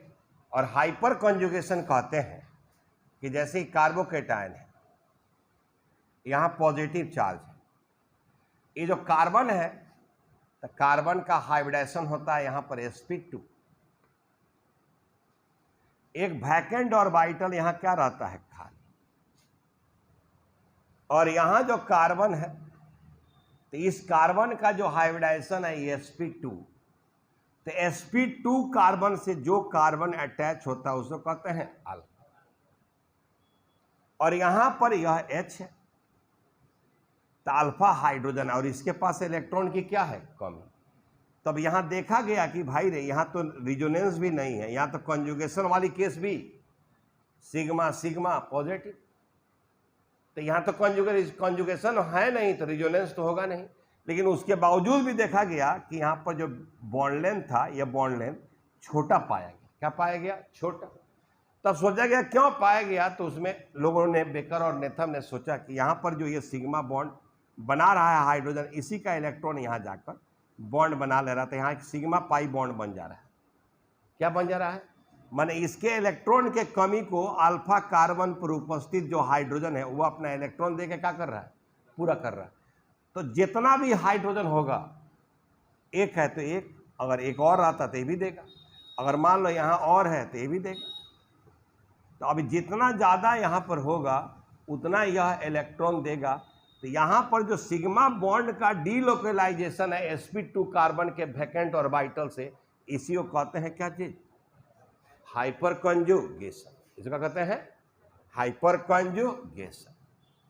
और हाइपर कंजुगेशन कहते हैं कि जैसे कार्बोकेटायन है यहां पॉजिटिव चार्ज है। ये जो कार्बन है तो कार्बन का हाइब्रिडेशन होता है यहां पर sp2। एक वैकेंट ऑर्बिटल यहां क्या रहता है, खाली। और यहां जो कार्बन है तो इस कार्बन का जो हाइब्रिडाइजेशन है sp2, तो sp2 कार्बन से जो कार्बन अटैच होता है उसको कहते हैं अल्फा। और यहां पर यह H है तो अल्फा हाइड्रोजन, और इसके पास इलेक्ट्रॉन की क्या है, कमी। तब यहां देखा गया कि भाई रे यहां तो रिजोनेंस भी नहीं है, यहां तो कंजुगेशन वाली केस भी, सिग्मा सिग्मा पॉजिटिव, तो यहां तो कंजुगेशन है नहीं तो रिजोनेंस तो होगा नहीं। लेकिन उसके बावजूद भी देखा गया कि यहां पर जो बॉन्ड लेंथ था यह बॉन्ड लेंथ छोटा पाया गया। क्या पाया गया, छोटा। तब सोचा गया क्यों पाया गया, तो उसमें लोगों ने, बेकर और नेथम ने सोचा कि यहां पर जो ये सिग्मा बॉन्ड बना रहा है हाइड्रोजन, इसी का इलेक्ट्रॉन यहां जाकर बॉन्ड बना ले रहा था, यहाँ एक सिग्मा पाई बॉन्ड बन जा रहा है। क्या बन जा रहा है, माने इसके इलेक्ट्रॉन के कमी को अल्फा कार्बन पर उपस्थित जो हाइड्रोजन है वो अपना इलेक्ट्रॉन देके क्या कर रहा है, पूरा कर रहा है। तो जितना भी हाइड्रोजन होगा, एक है तो एक, अगर एक और आता तो ये भी देगा, अगर मान लो यहाँ और है तो ये भी देगा। तो अभी जितना ज़्यादा यहाँ पर होगा उतना यह इलेक्ट्रॉन देगा। तो यहाँ पर जो सिग्मा बॉन्ड का डीलोकलाइजेशन है sp2 कार्बन के वैकेंट ऑर्बिटल से, इसी को कहते हैं क्या चीज, हाइपर कंजुगेशन। इसका कहते हैं हाइपर कंजुगेशन।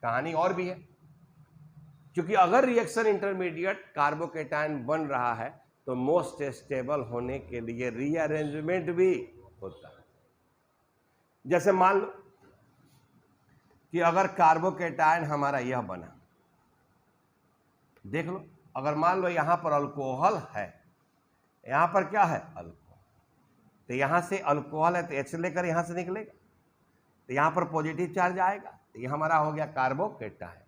कहानी और भी है, क्योंकि अगर रिएक्शन इंटरमीडिएट कार्बोकेटायन बन रहा है तो मोस्ट स्टेबल होने के लिए रीअरेंजमेंट भी होता है। जैसे मान लो कि अगर कार्बोकेटायन हमारा यह बना, देख लो, अगर मान लो यहां पर अल्कोहल है, यहां पर क्या है, अल्कोहल, तो यहां से अल्कोहल है तो H लेकर यहां से निकलेगा, तो यहां पर पॉजिटिव चार्ज आएगा, तो ये हमारा हो गया कार्बोकेटायन।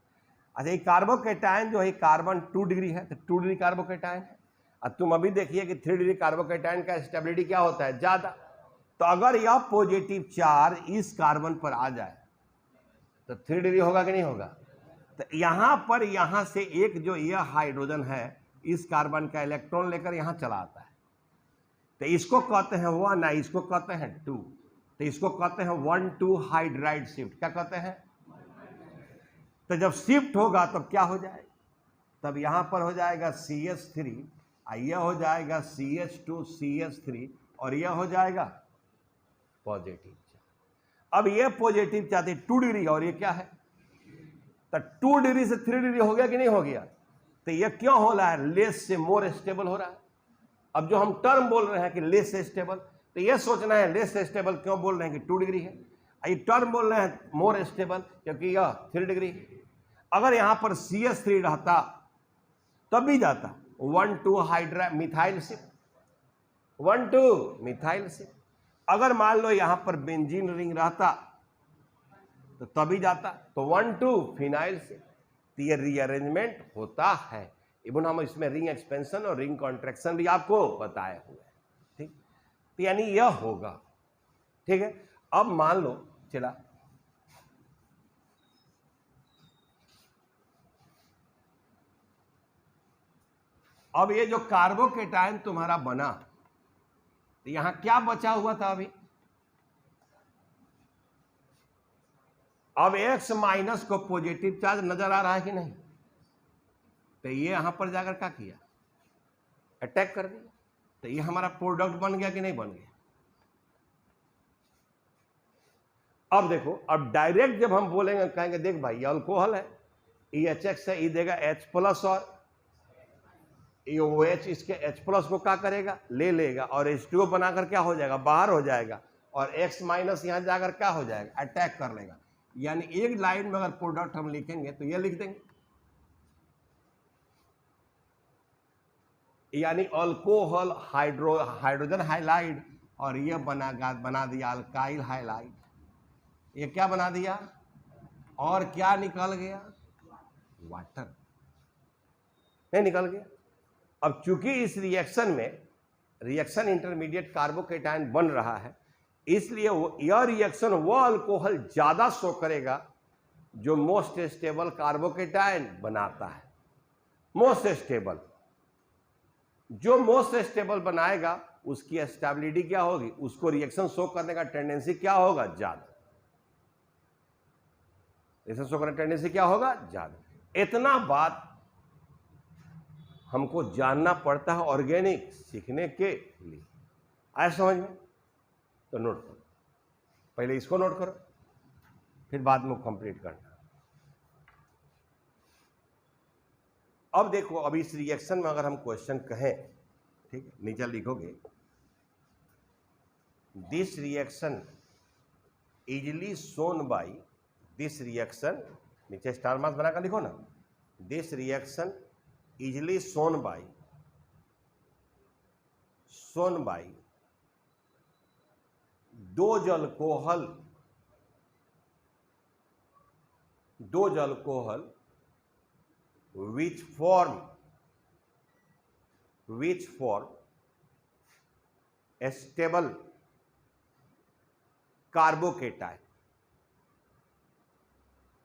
अच्छा, ये कार्बोकेटायन जो है कार्बन 2 डिग्री है तो 2 डिग्री कार्बोकेटायन है। अब तुम अभी देखिए कि 3 डिग्री कार्बोकेटायन का स्टेबिलिटी क्या होता है, ज्यादा। तो अगर यह पॉजिटिव चार्ज इस कार्बन पर आ जाए तो 3 डिग्री होगा कि नहीं होगा। तो यहां पर यहां से एक जो यह हाइड्रोजन है इस कार्बन का इलेक्ट्रॉन लेकर यहां चला आता है, तो इसको कहते हैं 1, इसको कहते हैं 2, तो इसको कहते हैं 1,2 हाइड्राइड शिफ्ट। क्या कहते हैं, तो जब शिफ्ट होगा तब क्या हो जाएगा, तब यहां पर हो जाएगा CH3, यह हो जाएगा CH2 CH3, और यह हो जाएगा पॉजिटिव चार्ज। अब यह पॉजिटिव चार्ज 2 डिग्री और ये क्या है, तो 2 डिग्री से 3 डिग्री हो गया कि नहीं हो गया। तो यह क्यों हो रहा है, लेस से मोर स्टेबल हो रहा है। अब जो हम टर्म बोल रहे हैं कि लेस स्टेबल, तो यह सोचना है लेस स्टेबल क्यों बोल रहे हैं कि 2 डिग्री है, ये टर्म बोल रहे हैं मोर स्टेबल क्योंकि यह 3 डिग्री है। अगर यहां पर CH3 रहता तब भी जाता 1,2 hydra methyl shift, 1,2 methyl shift. अगर मान लो यहां पर बेंजीन रिंग रहता तो तभी जाता, तो 1,2 फिनाइल शिफ्ट। तो ये रीअरेंजमेंट होता है। इवन हम इसमें रिंग एक्सपेंशन और रिंग कॉन्ट्रैक्शन भी आपको बताए हुए हैं, ठीक। तो यानी यह होगा, ठीक है। अब मान लो चला, अब ये जो कार्बोकेटायन तुम्हारा बना, तो यहां क्या बचा हुआ था अभी, अब X माइनस को पॉजिटिव चार्ज नजर आ रहा है कि नहीं, तो ये यहां पर जाकर क्या किया, अटैक कर दिया। तो ये हमारा प्रोडक्ट बन गया कि नहीं बन गया। अब देखो, अब डायरेक्ट जब हम बोलेंगे कहेंगे देख भाई ये अल्कोहल है, EHX है, ये देगा H+ और OH इसके H+ को क्या करेगा, ले लेगा और H2O बनाकर क्या हो जाएगा, बाहर हो जाएगा, और X- यहां जाकर क्या हो जाएगा, अटैक कर लेगा। यानी एक लाइन में अगर प्रोडक्ट हम लिखेंगे तो ये लिख देंगे, यानी अल्कोहल हाइड्रोजन हाइलाइड, और ये बना दिया अल्काइल हाइलाइड। ये क्या बना दिया, और क्या निकल गया, वाटर नहीं निकल गया। अब चूंकि इस रिएक्शन में रिएक्शन इंटरमीडिएट कार्बोकेटायन बन रहा है, इसलिए यह रिएक्शन वो अल्कोहल ज्यादा शो करेगा जो मोस्ट स्टेबल कार्बोकेटायन बनाता है। मोस्ट स्टेबल, जो मोस्ट स्टेबल बनाएगा उसकी स्टेबिलिटी क्या होगी, उसको रिएक्शन शो करने का टेंडेंसी क्या होगा, ज्यादा। रिएक्शन शो करने का टेंडेंसी क्या होगा, ज्यादा। इतना बात हमको जानना पड़ता है ऑर्गेनिक सीखने के लिए। आया समझ में? तो नोट करो, पहले इसको नोट करो, फिर बाद में कंप्लीट करना। अब देखो, अब इस रिएक्शन में अगर हम क्वेश्चन कहें, ठीक है, नीचे लिखोगे this reaction easily shown by, this reaction, नीचे स्टार मार्क्स बनाकर लिखो ना, this reaction easily shown by दो alcohol which form a stable carbocation.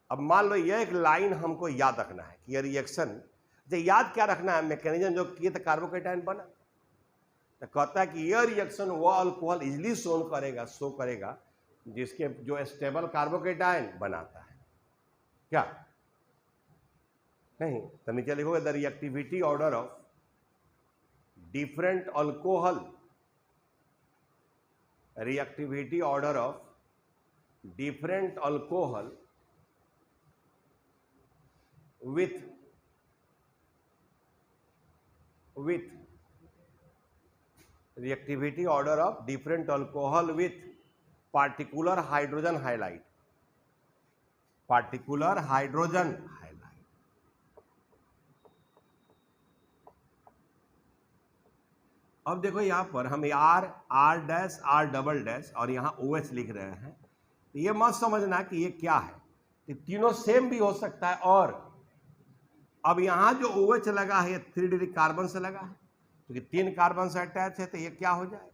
अब मान लो यह एक लाइन हमको याद रखना है कि यह रिएक्शन, याद क्या रखना है, मैकेनिज्म जो किए तो कार्बोकेटायन बना, तो कहता है कि यह रिएक्शन वह अल्कोहल इजली शो करेगा जिसके जो स्टेबल कार्बोकेटायन बनाता है। क्या नहीं, तो नीचे लिखोगे the reactivity order of different alcohol, reactivity order of different alcohol with reactivity order of different alcohol with particular hydrogen halide, particular hydrogen halide। अब देखो यहां पर हम R dash R double dash और यहां OH लिख रहे हैं, तो ये मत समझना कि ये क्या है, ये तीनों सेम भी हो सकता है। और अब यहां जो OH लगा है ये 3 डिग्री कार्बन से लगा है, क्योंकि 3 कार्बन से अटैच है, तो ये क्या हो जाएगा,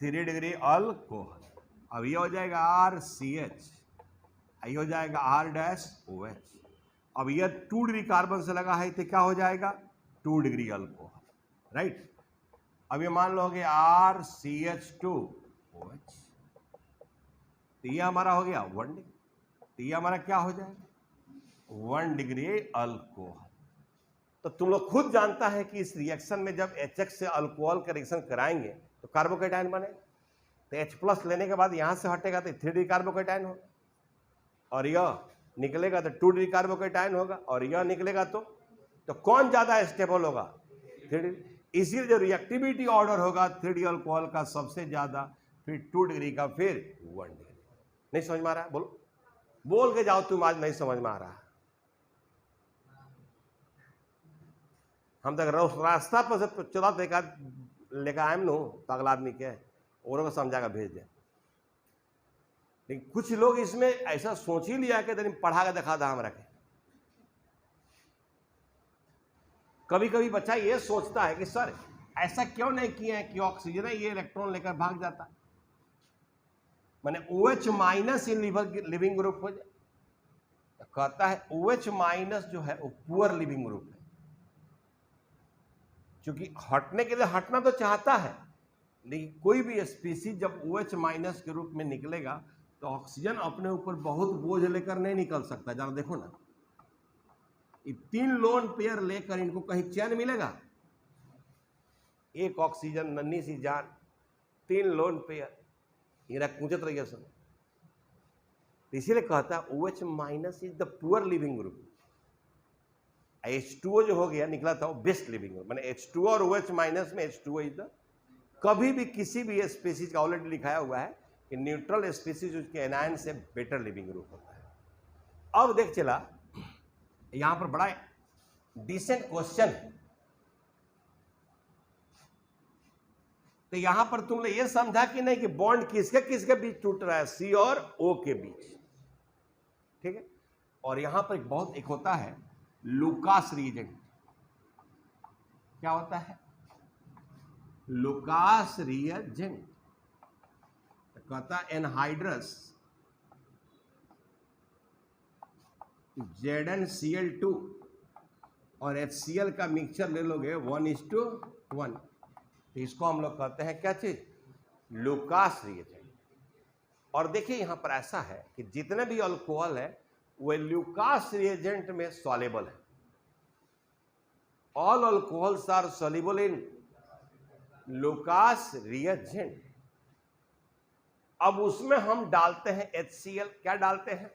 3 डिग्री अल्कोहल। अब ये हो जाएगा RCH, ये हो जाएगा R डैश OH। अब ये 2 डिग्री कार्बन से लगा है, तो क्या हो जाएगा, 2 डिग्री अल्कोहल, राइट। अब ये मान लो RCH2OH, तो ये हमारा हो गया 1 डिग्री, तो ये हमारा क्या हो जाएगा, 1 डिग्री अल्कोहल। तो तुम लोग खुद जानता है कि इस रिएक्शन में जब HX से अल्कोहल का रिएक्शन कराएंगे तो कार्बोकेटायन बनेगा, तो H+ लेने के बाद यहां से हटेगा तो 3 डिग्री कार्बोकेटायन होगा, और यह निकलेगा तो 2 डिग्री कार्बोकेटायन होगा, और यह निकलेगा तो कौन ज्यादा स्टेबल होगा, 3 डिग्री। इसीलिए जो रिएक्टिविटी ऑर्डर होगा 3 डिग्री अल्कोहल का सबसे ज्यादा, फिर 2 डिग्री का, फिर 1 डिग्री। नहीं समझ में आ रहा है? बोलो, बोल के जाओ तुम, आज नहीं समझ में आ रहा है। हम तक रास्ता पर से चला तो लेकर आए नो पागल आदमी के और समझा कर भेज दे। लेकिन कुछ लोग इसमें ऐसा सोच ही लिया कि पढ़ा के दिखा था हमरा के। कभी कभी बच्चा ये सोचता है कि सर ऐसा क्यों नहीं किया है कि ऑक्सीजन है ये इलेक्ट्रॉन लेकर भाग जाता है, माने OH minus in leaving group हो जाए। तो कहता है OH माइनस जो है वो पुअर लिविंग ग्रुप है, क्योंकि हटने के लिए हटना तो चाहता है, लेकिन कोई भी स्पीसीज जब OH माइनस के रूप में निकलेगा तो ऑक्सीजन अपने ऊपर बहुत बोझ लेकर नहीं निकल सकता। जरा देखो ना, ये 3 लोन पेयर लेकर इनको कहीं चैन मिलेगा? एक ऑक्सीजन नन्ही सी जान, 3 लोन पेयर, ये कूचत रहिए सब। इसीलिए कहता है OH minus is the poor leaving group. H2O जो हो गया निकला था वो बेस्ट लिविंग ग्रुप, माने H2O और OH माइनस में H2O इज द, कभी भी किसी भी स्पीसीज का ऑलरेडी लिखाया हुआ है कि न्यूट्रल स्पीसीज उसके एनायन से बेटर लिविंग ग्रुप होता है। अब देख चला, यहां पर बड़ा डिसेंट क्वेश्चन है, तो यहां पर तुमने ये समझा कि नहीं कि बॉन्ड किसके किसके बीच टूट रहा है, C और O के बीच, ठीक है। और यहां पर एक होता है लुकास रिएजेंट। क्या होता है? Lucas reagent. तो कहता एनहाइड्रस ZnCl2 और HCl का मिक्सचर ले लोगे 1:1, तो इसको हम लोग कहते हैं क्या चीज, लुकास रिएजेंट। और देखिए यहां पर ऐसा है कि जितने भी अल्कोहल है वे लुकास रिएजेंट में सॉल्युबल है। All alcohols are soluble in Lucas reagent. अब उसमें हम डालते हैं HCl। क्या डालते हैं,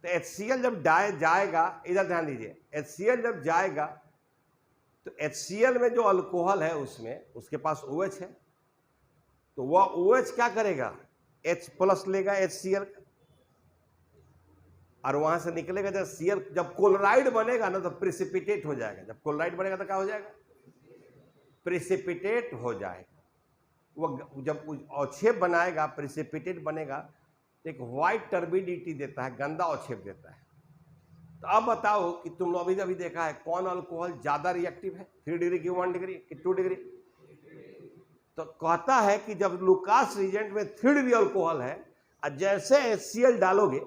तो HCl जब जाएगा, इधर ध्यान दीजिए, HCl जब जाएगा तो HCl में जो अल्कोहल है उसमें उसके पास OH है, तो वह OH क्या करेगा, H+ लेगा HCl का, और वहां से निकलेगा जब Cl, जब क्लोराइड बनेगा ना तो प्रिसिपिटेट हो जाएगा। जब क्लोराइड बनेगा तो क्या हो जाएगा, प्रिसिपिटेट हो जाएगा। वो जब अवक्षेप बनाएगा, प्रिसिपिटेट बनेगा, तो एक व्हाइट टर्बिडिटी देता है, गंदा अवक्षेप देता है। तो अब बताओ कि तुम लोग अभी देखा है कौन अल्कोहल ज्यादा रिएक्टिव है, 3 डिग्री की 1 डिग्री की 2 डिग्री। तो कहता है कि जब लुकास रिएजेंट में 3 डिग्री अल्कोहल है और जैसे HCl डालोगे,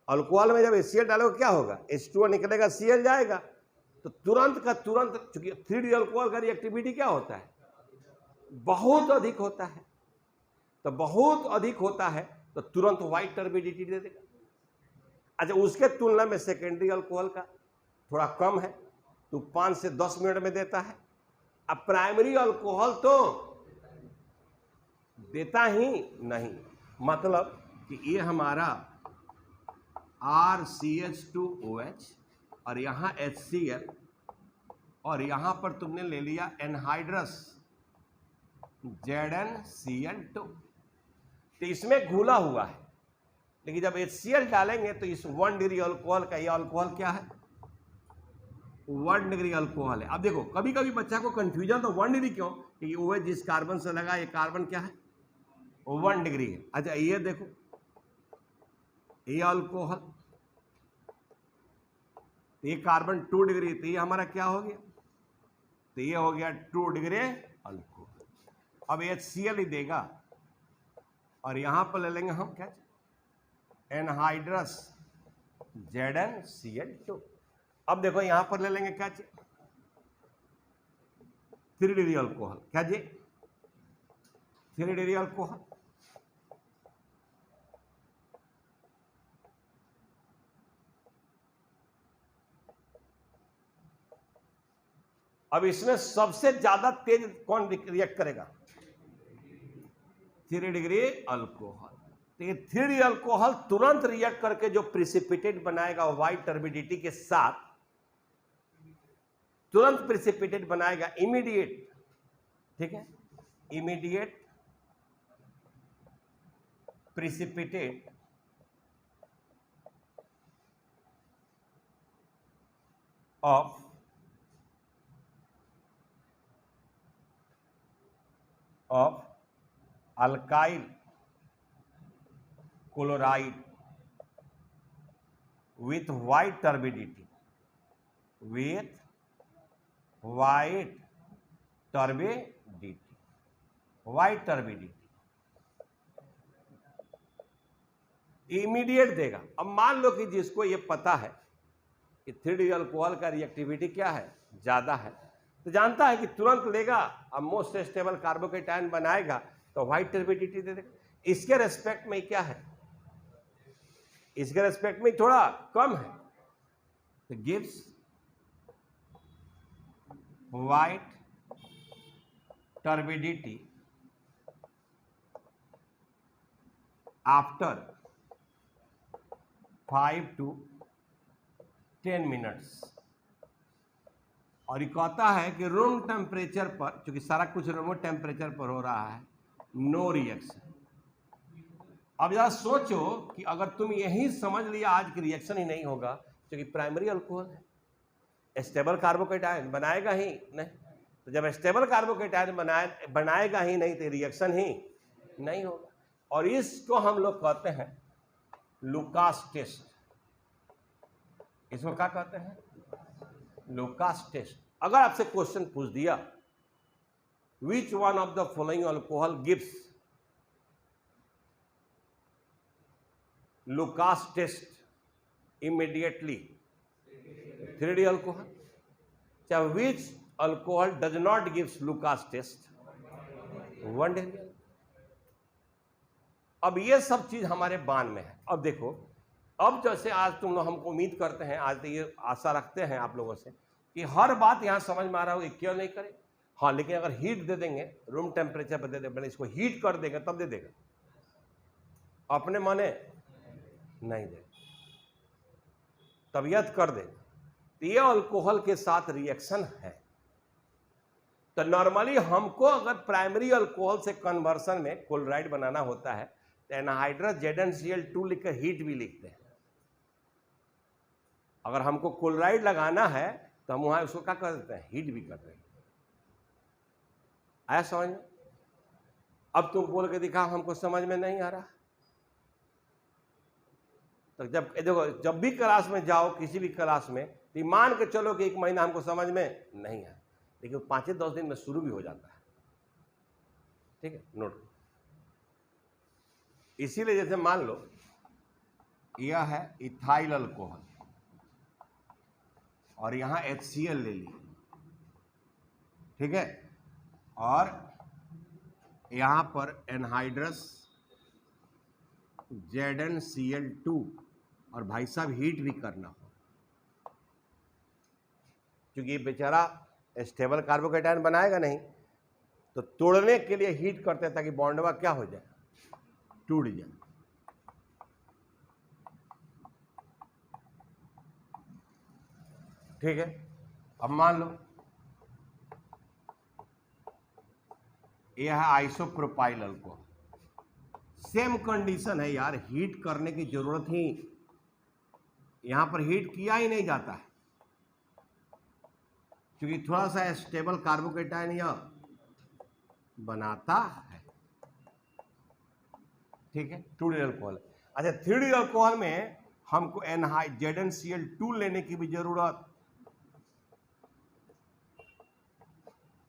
अल्कोहल में जब HCl डालोगे क्या होगा, H2O निकलेगा, Cl जाएगा, तो तुरंत का तुरंत, चूंकि 3 डिग्री अल्कोहल का रिएक्टिविटी क्या होता है, बहुत अधिक होता है, तो बहुत अधिक होता है तो तुरंत व्हाइट टर्बिडिटी दे देगा। अच्छा, उसके तुलना में सेकेंडरी अल्कोहल का थोड़ा कम है, तो 5 से 10 मिनट में देता है। अब प्राइमरी अल्कोहल तो देता ही नहीं, मतलब कि ये हमारा RCH2OH और यहां HCl, और यहां पर तुमने ले लिया एनहाइड्रस ZnCl2, तो इसमें घुला हुआ है। लेकिन जब HCl डालेंगे तो इस 1 डिग्री अल्कोहल का, यह अल्कोहल क्या है, 1 डिग्री अल्कोहल है। अब देखो कभी कभी बच्चा को कंफ्यूजन, तो 1 डिग्री क्यों, क्योंकि OH जिस कार्बन से लगा, ये कार्बन क्या है, 1 डिग्री है। अच्छा ये देखो, ये अल्कोहल, ये कार्बन 2 डिग्री, तो ये हमारा क्या हो गया, तो ये हो गया 2 डिग्री अल्कोहल। अब HCl ही देगा, और यहां पर ले लेंगे हम क्या, एनहाइड्रस ZnCl2। अब देखो यहां पर ले लेंगे क्या, 3 डिग्री अल्कोहल, क्या जी, 3 डिग्री अल्कोहल। अब इसमें सबसे ज्यादा तेज कौन रिएक्ट करेगा, 3 डिग्री अल्कोहल। तो ये 3 डिग्री अल्कोहल तुरंत रिएक्ट करके जो प्रिसिपिटेट बनाएगा व्हाइट टर्बिडिटी के साथ, तुरंत प्रिसिपिटेट बनाएगा, इमीडिएट, ठीक है, immediate precipitate of alkyl chloride with white turbidity, with white turbidity, white turbidity immediate देगा। अब मान लो कि जिसको ये पता है कि 3 डिग्री अल्कोहल का रिएक्टिविटी क्या है, ज्यादा है, तो जानता है कि तुरंत लेगा, अब मोस्ट स्टेबल कार्बोकेटायन बनाएगा तो व्हाइट टर्बिडिटी दे देगा। इसके रेस्पेक्ट में क्या है, इसके रेस्पेक्ट में थोड़ा कम है, तो gives white turbidity after 5 to 10 minutes. और ये कहता है कि रूम टेम्परेचर पर, क्योंकि सारा कुछ रूम टेम्परेचर पर हो रहा है, नो रिएक्शन। अब जरा सोचो कि अगर तुम यही समझ लिया आज की रिएक्शन ही नहीं होगा, क्योंकि प्राइमरी अल्कोहल है, स्टेबल कार्बोकेटायन बनाएगा ही नहीं, तो जब स्टेबल कार्बोकेटायन बनाएगा ही नहीं तो रिएक्शन ही नहीं होगा। और इसको हम लोग कहते हैं लुकास टेस्ट। इसको क्या कहते हैं, लुकास टेस्ट। अगर आपसे क्वेश्चन पूछ दिया which one of the following alcohol gives Lucas test, immediately 3D alcohol. So which alcohol does not give Lucas test? 1D alcohol. अब ये सब चीज हमारे बान में है. अब देखो, अब जैसे आज तुम लोग हमको उम्मीद करते हैं, आज ये आशा रखते हैं आप लोगों से कि हर बात यहां समझ में आ रहा होगी, क्यों नहीं करें. हाँ, लेकिन अगर हीट दे देंगे, रूम टेम्परेचर पर दे देंगे, इसको हीट कर देंगे तब दे देगा, अपने माने नहीं दे, तबीयत कर देगा. तो ये अल्कोहल के साथ रिएक्शन है. तो नॉर्मली हमको अगर प्राइमरी अल्कोहल से कन्वर्सन में क्लोराइड बनाना होता है तो एनहाइड्रस ZnCl2 लिखकर हीट भी लिखते हैं. अगर हमको क्लोराइड लगाना है तो हम वहां उसको क्या कर देते हैं, हीट भी कर देते हैं. आया समझ में? अब तुम बोल के दिखाओ हमको समझ में नहीं आ रहा. तो जब देखो, जब भी क्लास में जाओ, किसी भी क्लास में, तो मान के चलो कि 1 महीना हमको समझ में नहीं आया, लेकिन 5-10 दिन में शुरू भी हो जाता है. ठीक है, नोट. इसीलिए जैसे मान लो यह है इथाइल अल्कोहल और यहां HCl ले ली, ठीक है, और यहां पर एनहाइड्रस ZnCl2, और भाई साहब हीट भी करना हो, क्योंकि ये बेचारा स्टेबल कार्बोकेटायन बनाएगा नहीं, तो तोड़ने के लिए हीट करते हैं ताकि बॉन्डवा क्या हो जाए, टूट जाए. ठीक है. अब मान लो यह है आइसोप्रोपाइल अल्कोहल. सेम कंडीशन है यार, हीट करने की जरूरत ही, यहां पर हीट किया ही नहीं जाता है, क्योंकि थोड़ा सा स्टेबल कार्बोकेटायन यह बनाता है. ठीक है, 2D अल्कोहल. अच्छा, 3D अल्कोहल में हमको ZnCl2 लेने की भी जरूरत.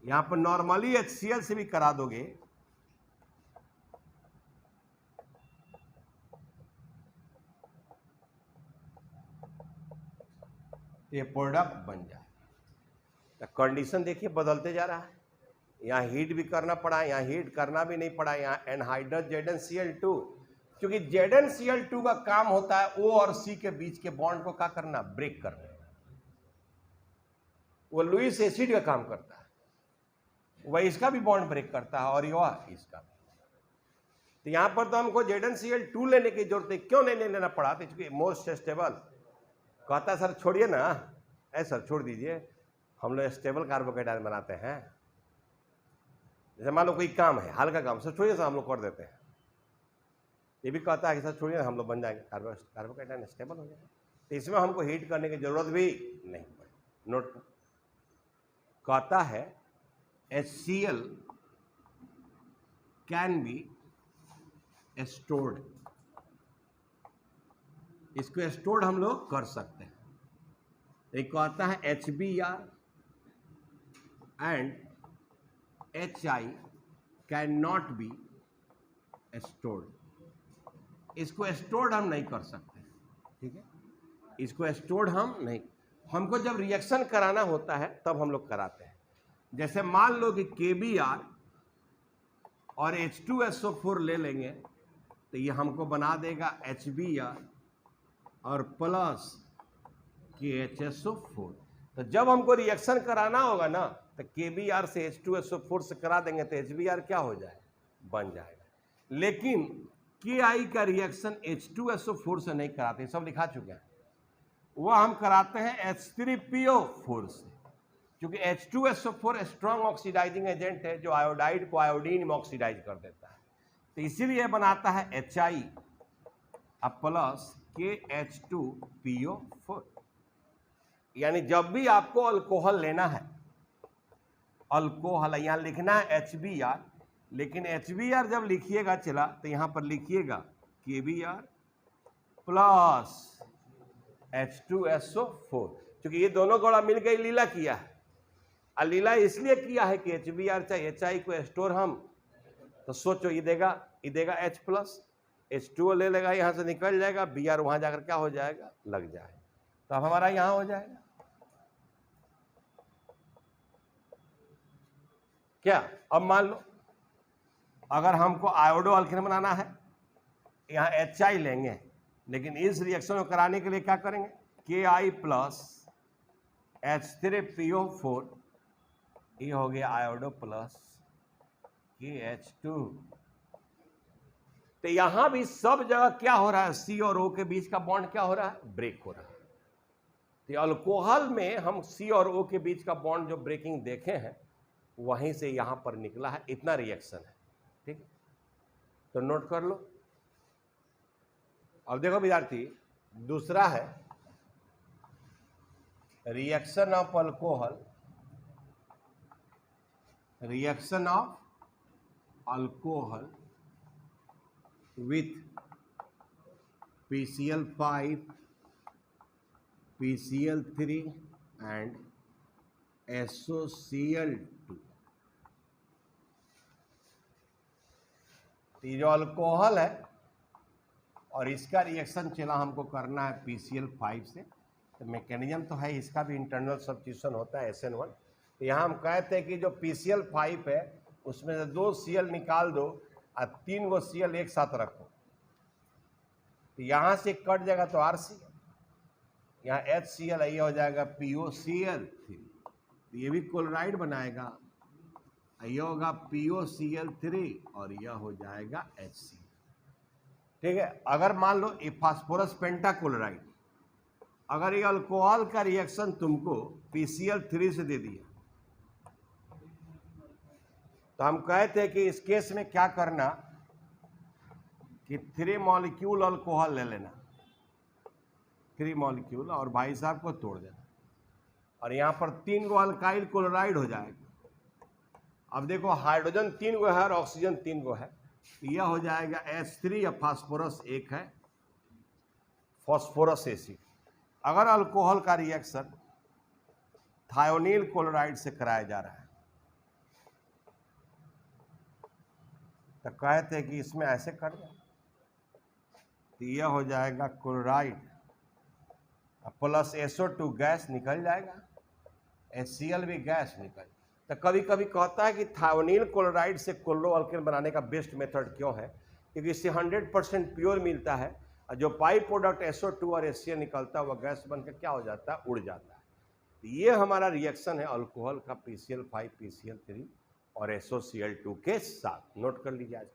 यहां पर नॉर्मली HCl से भी करा दोगे, ये प्रोडक्ट बन जाए. तो कंडीशन देखिए बदलते जा रहा है. यहाँ हीट भी करना पड़ा, यहाँ हीट करना भी नहीं पड़ा, यहाँ एनहाइड्रस ZnCl2, क्योंकि ZnCl2 का काम होता है O और C के बीच के बॉन्ड को क्या करना, ब्रेक करना. वो लुईस एसिड का काम करता है, वह इसका भी बॉन्ड ब्रेक करता है और यह इसका. तो यहाँ पर तो हमको ZnCl2 लेने की जरूरत है. क्यों नहीं लेना पड़ा? तो चूंकि मोस्ट स्टेबल कहता सर छोड़िए ना, ऐसा सर छोड़ दीजिए, हम लोग स्टेबल कार्बोकेटायन बनाते हैं. जैसे मान लो कोई काम है, हल्का काम, सर छोड़िए सर हम लोग कर देते हैं. ये भी कहता है कि सर छोड़िए हम लोग बन जाएंगे, कार्बोकेटायन स्टेबल हो जाएगा. तो इसमें हमको हीट करने की जरूरत भी नहीं पड़ी. नोट कहता है HCl कैन बी स्टोर्ड, इसको स्टोर्ड हम लोग कर सकते हैं. एक कहता है HBr and HI can not be stored, इसको स्टोर्ड हम नहीं कर सकते. ठीक है, इसको स्टोर्ड हम नहीं, हमको जब रिएक्शन कराना होता है तब हम लोग कराते हैं. जैसे मान लो कि KBr और H2SO4 ले लेंगे तो ये हमको बना देगा HBr और प्लस KHSO4. तो जब हमको रिएक्शन कराना होगा ना तो KBr से H2SO4 से करा देंगे तो HBr क्या हो जाए, बन जाएगा. लेकिन KI का रिएक्शन H2SO4 से नहीं कराते, सब लिखा चुके हैं. वह हम कराते हैं H3PO4 से, क्योंकि H2SO4 स्ट्रॉन्ग ऑक्सीडाइजिंग एजेंट है जो आयोडाइड को आयोडीन में ऑक्सीडाइज कर देता है. तो इसीलिए बनाता है HI प्लस KH2PO4. यानी जब भी आपको अल्कोहल लेना है, अल्कोहल यहां लिखना है HBr, लेकिन HBr जब लिखिएगा चला तो यहां पर लिखिएगा KBr प्लस H2SO4, क्योंकि ये दोनों गोला मिलकर लीला किया है. और लीला इसलिए किया है कि HBr चाहे HI को स्टोर हम, तो सोचो ये देगा H प्लस, H2O ले लेगा, यहाँ से निकल जाएगा, Br वहाँ जाकर क्या हो जाएगा, लग जाए, तो अब हमारा यहाँ हो जाएगा क्या। अब मान लो अगर हमको आयोडो अल्कीन बनाना है, यहाँ HI लेंगे, लेकिन इस रिएक्शन को कराने के लिए क्या करेंगे, Ki प्लस H3PO4, ये हो गया आयोडो प्लस KH2। तो यहां भी सब जगह क्या हो रहा है, C और O के बीच का बॉन्ड क्या हो रहा है, ब्रेक हो रहा है। तो अल्कोहल में हम C और O के बीच का बॉन्ड जो ब्रेकिंग देखे हैं वहीं से यहां पर निकला है, इतना रिएक्शन है, ठीक। तो नोट कर लो। अब देखो विद्यार्थी, दूसरा है reaction of alcohol, reaction of alcohol with PCl5, PCl3 and SOCl2। ये जो अल्कोहल है और इसका रिएक्शन चला हमको करना है PCl5 से, तो मैकेनिज्म तो है, इसका भी इंटरनल सब्स्टिट्यूशन होता है SN1। तो यहाँ हम कहते हैं कि जो PCl5 है उसमें से 2 Cl निकाल दो और 3 गो Cl एक साथ रखो, तो यहाँ से कट जाएगा तो RCl, यहाँ HCl, ये हो जाएगा POCl3, ये भी क्लोराइड बनाएगा, ये होगा POCl3 और यह हो जाएगा HCl, ठीक है। अगर मान लो ये फास्फोरस पेंटाक्लोराइड, अगर ये अल्कोहल का रिएक्शन तुमको PCl3 से दे दिया, तो हम कहते हैं कि इस केस में क्या करना कि 3 मॉलिक्यूल अल्कोहल ले लेना, 3 मॉलिक्यूल, और भाई साहब को तोड़ देना, और यहाँ पर 3 गो अल्काइल क्लोराइड हो जाएगा। अब देखो हाइड्रोजन 3 गो है और ऑक्सीजन 3 गो है, यह हो जाएगा H3 या फास्फोरस 1 है, फास्फोरस एसिड। अगर अल्कोहल का रिएक्शन थायोनील क्लोराइड से कराया जा रहा है तो कहते हैं कि इसमें ऐसे कर दो, तो यह हो जाएगा क्लोराइड प्लस SO2 गैस निकल जाएगा, HCl भी गैस निकल। तो कभी कभी कहता है कि थायोनील क्लोराइड से क्लोरो अल्केन बनाने का बेस्ट मेथड क्यों है, क्योंकि इससे 100% प्योर मिलता है, और जो बाई प्रोडक्ट SO2 और HCl निकलता है वह गैस बनकर क्या हो जाता है, उड़ जाता है। तो ये हमारा रिएक्शन है अल्कोहल का PCl5, PCl3 और SOCl2 के साथ। नोट कर लीजिए आज।